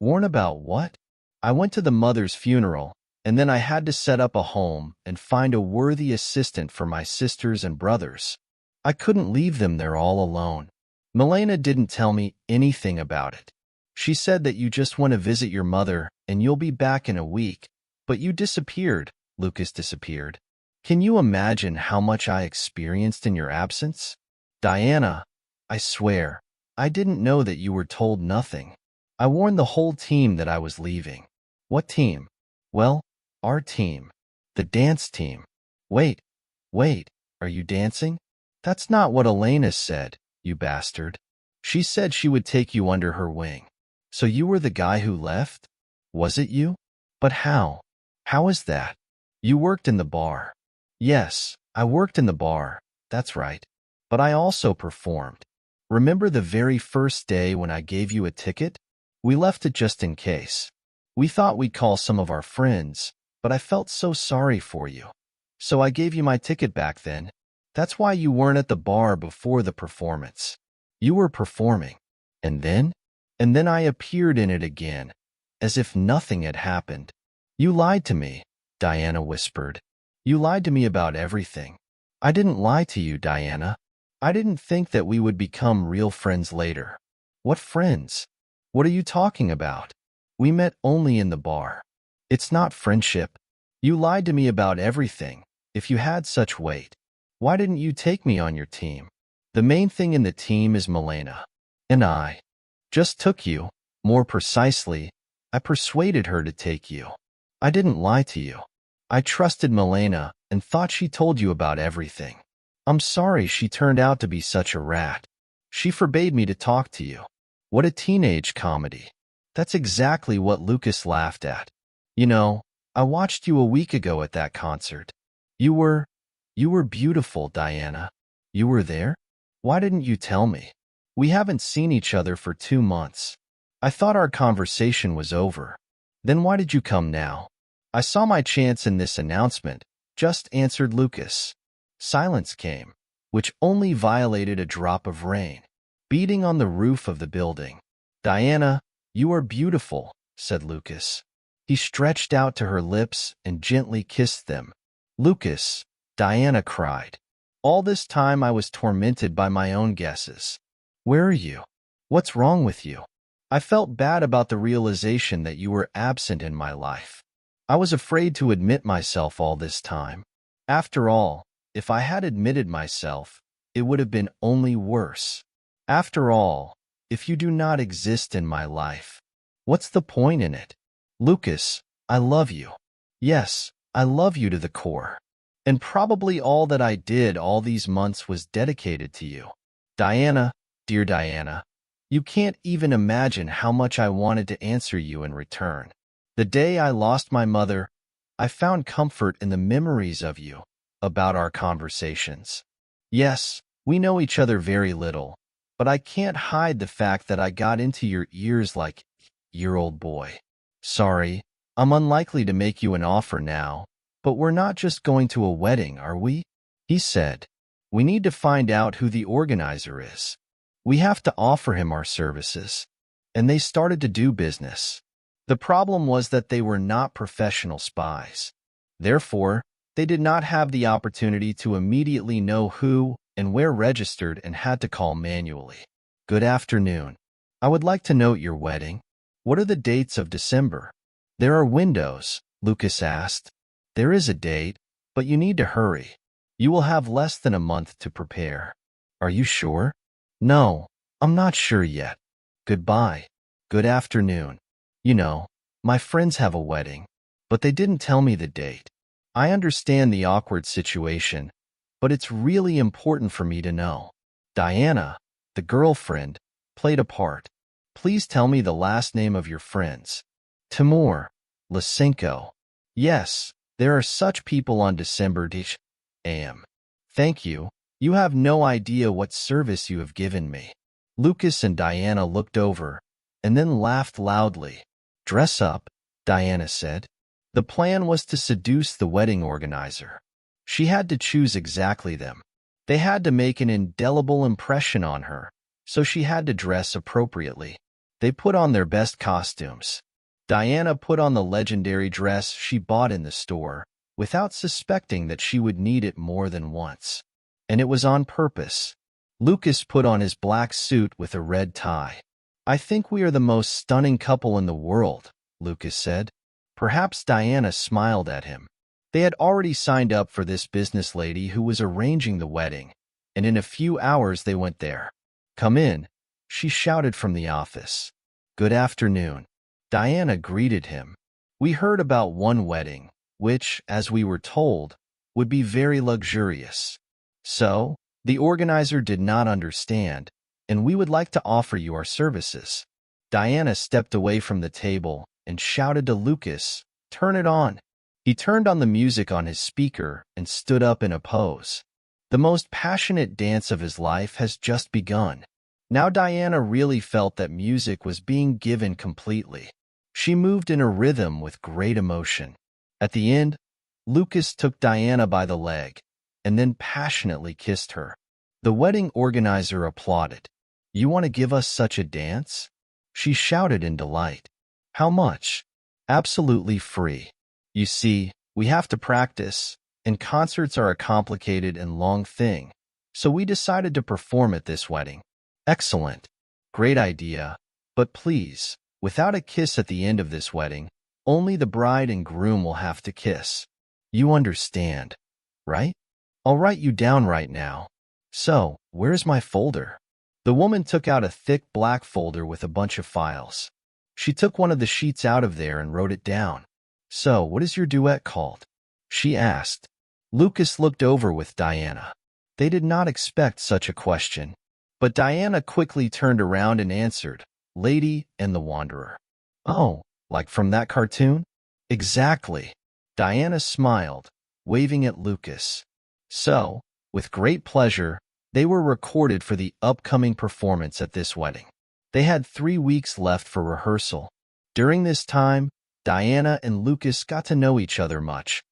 Warn about what? I went to the mother's funeral, and then I had to set up a home and find a worthy assistant for my sisters and brothers. I couldn't leave them there all alone. Milena didn't tell me anything about it. She said that you just want to visit your mother and you'll be back in a week, but you disappeared. Lucas disappeared. Can you imagine how much I experienced in your absence? Diana, I swear, I didn't know that you were told nothing. I warned the whole team that I was leaving. What team? Well, our team. The dance team. Wait, are you dancing? That's not what Elena said, you bastard. She said she would take you under her wing. So you were the guy who left? Was it you? But how? How is that? You worked in the bar. Yes, I worked in the bar, that's right. But I also performed. Remember the very first day when I gave you a ticket? We left it just in case. We thought we'd call some of our friends, but I felt so sorry for you. So I gave you my ticket back then. That's why you weren't at the bar before the performance. You were performing. And then? And then I appeared in it again, as if nothing had happened. You lied to me, Diana whispered. You lied to me about everything. I didn't lie to you, Diana. I didn't think that we would become real friends later. What friends? What are you talking about? We met only in the bar. It's not friendship. You lied to me about everything. If you had such weight, why didn't you take me on your team? The main thing in the team is Milena. And I just took you. More precisely, I persuaded her to take you. I didn't lie to you. I trusted Milena and thought she told you about everything. I'm sorry she turned out to be such a rat. She forbade me to talk to you. What a teenage comedy. That's exactly what Lucas laughed at. You know, I watched you a week ago at that concert. You were beautiful, Diana. You were there? Why didn't you tell me? We haven't seen each other for 2 months. I thought our conversation was over. Then why did you come now? I saw my chance in this announcement, just answered Lucas. Silence came, which only violated a drop of rain, beating on the roof of the building. Diana, you are beautiful, said Lucas. He stretched out to her lips and gently kissed them. Lucas, Diana cried. All this time I was tormented by my own guesses. Where are you? What's wrong with you? I felt bad about the realization that you were absent in my life. I was afraid to admit myself all this time. After all, if I had admitted myself, it would have been only worse. After all, if you do not exist in my life, what's the point in it? Lucas, I love you. Yes, I love you to the core. And probably all that I did all these months was dedicated to you. Diana, dear Diana, you can't even imagine how much I wanted to answer you in return. The day I lost my mother, I found comfort in the memories of you, about our conversations. Yes, we know each other very little, but I can't hide the fact that I got into your ears like year-old boy. Sorry, I'm unlikely to make you an offer now, but we're not just going to a wedding, are we? He said. We need to find out who the organizer is. We have to offer him our services. And they started to do business. The problem was that they were not professional spies. Therefore, they did not have the opportunity to immediately know who and where registered and had to call manually. Good afternoon. I would like to note your wedding. What are the dates of December? There are windows, Lucas asked. There is a date, but you need to hurry. You will have less than a month to prepare. Are you sure? No, I'm not sure yet. Goodbye. Good afternoon. You know, my friends have a wedding, but they didn't tell me the date. I understand the awkward situation, but it's really important for me to know. Diana, the girlfriend, played a part. Please tell me the last name of your friends. Timur, Lysenko. Yes, there are such people on December am. Thank you. You have no idea what service you have given me. Lucas and Diana looked over, and then laughed loudly. Dress up, Diana said. The plan was to seduce the wedding organizer. She had to choose exactly them. They had to make an indelible impression on her, so she had to dress appropriately. They put on their best costumes. Diana put on the legendary dress she bought in the store, without suspecting that she would need it more than once. And it was on purpose. Lucas put on his black suit with a red tie. I think we are the most stunning couple in the world, Lucas said. Perhaps Diana smiled at him. They had already signed up for this business lady who was arranging the wedding, and in a few hours they went there. Come in, she shouted from the office. Good afternoon. Diana greeted him. We heard about one wedding, which, as we were told, would be very luxurious. So, the organizer did not understand, and we would like to offer you our services. Diana stepped away from the table and shouted to Lucas, Turn it on. He turned on the music on his speaker and stood up in a pose. The most passionate dance of his life has just begun. Now Diana really felt that music was being given completely. She moved in a rhythm with great emotion. At the end, Lucas took Diana by the leg and then passionately kissed her. The wedding organizer applauded. You want to give us such a dance? She shouted in delight. How much? Absolutely free. You see, we have to practice, and concerts are a complicated and long thing, so we decided to perform at this wedding. Excellent. Great idea. But please, without a kiss at the end of this wedding, only the bride and groom will have to kiss. You understand, right? I'll write you down right now. So, where's my folder? The woman took out a thick black folder with a bunch of files. She took one of the sheets out of there and wrote it down. So, what is your duet called? She asked. Lucas looked over with Diana. They did not expect such a question, but Diana quickly turned around and answered, Lady and the Wanderer. Oh, like from that cartoon? Exactly. Diana smiled, waving at Lucas. So, with great pleasure, they were recorded for the upcoming performance at this wedding. They had 3 weeks left for rehearsal. During this time, Diana and Lucas got to know each other much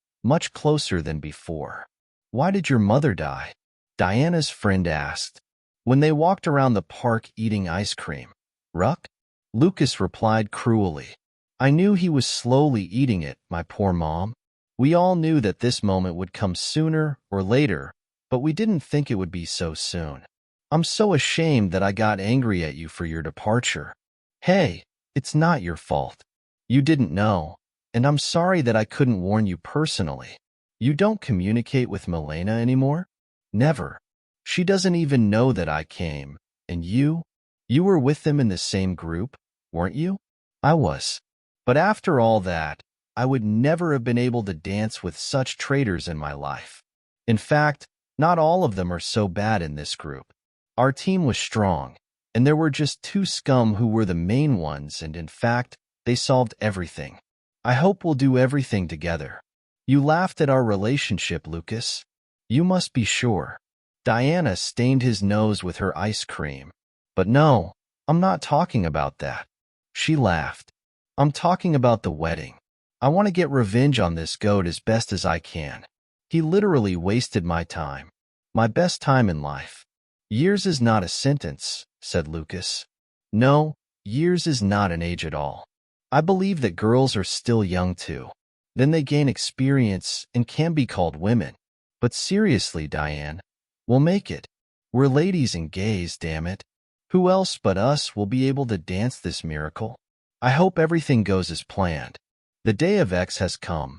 closer than before. Why did your mother die? Diana's friend asked. When they walked around the park eating ice cream. Ruck? Lucas replied cruelly. I knew he was slowly eating it, my poor mom. We all knew that this moment would come sooner or later, but we didn't think it would be so soon. I'm so ashamed that I got angry at you for your departure. Hey, it's not your fault. You didn't know, and I'm sorry that I couldn't warn you personally. You don't communicate with Milena anymore? Never. She doesn't even know that I came. And you? You were with them in the same group, weren't you? I was. But after all that, I would never have been able to dance with such traitors in my life. In fact, not all of them are so bad in this group. Our team was strong, and there were just 2 scum who were the main ones, and in fact, they solved everything. I hope we'll do everything together. You laughed at our relationship, Lucas. You must be sure. Diana stained his nose with her ice cream. But no, I'm not talking about that. She laughed. I'm talking about the wedding. I want to get revenge on this goat as best as I can. He literally wasted my time. My best time in life. Years is not a sentence, said Lucas. No, years is not an age at all. I believe that girls are still young too. Then they gain experience and can be called women. But seriously, Diane, we'll make it. We're ladies and gays, damn it. Who else but us will be able to dance this miracle? I hope everything goes as planned. The day of X has come,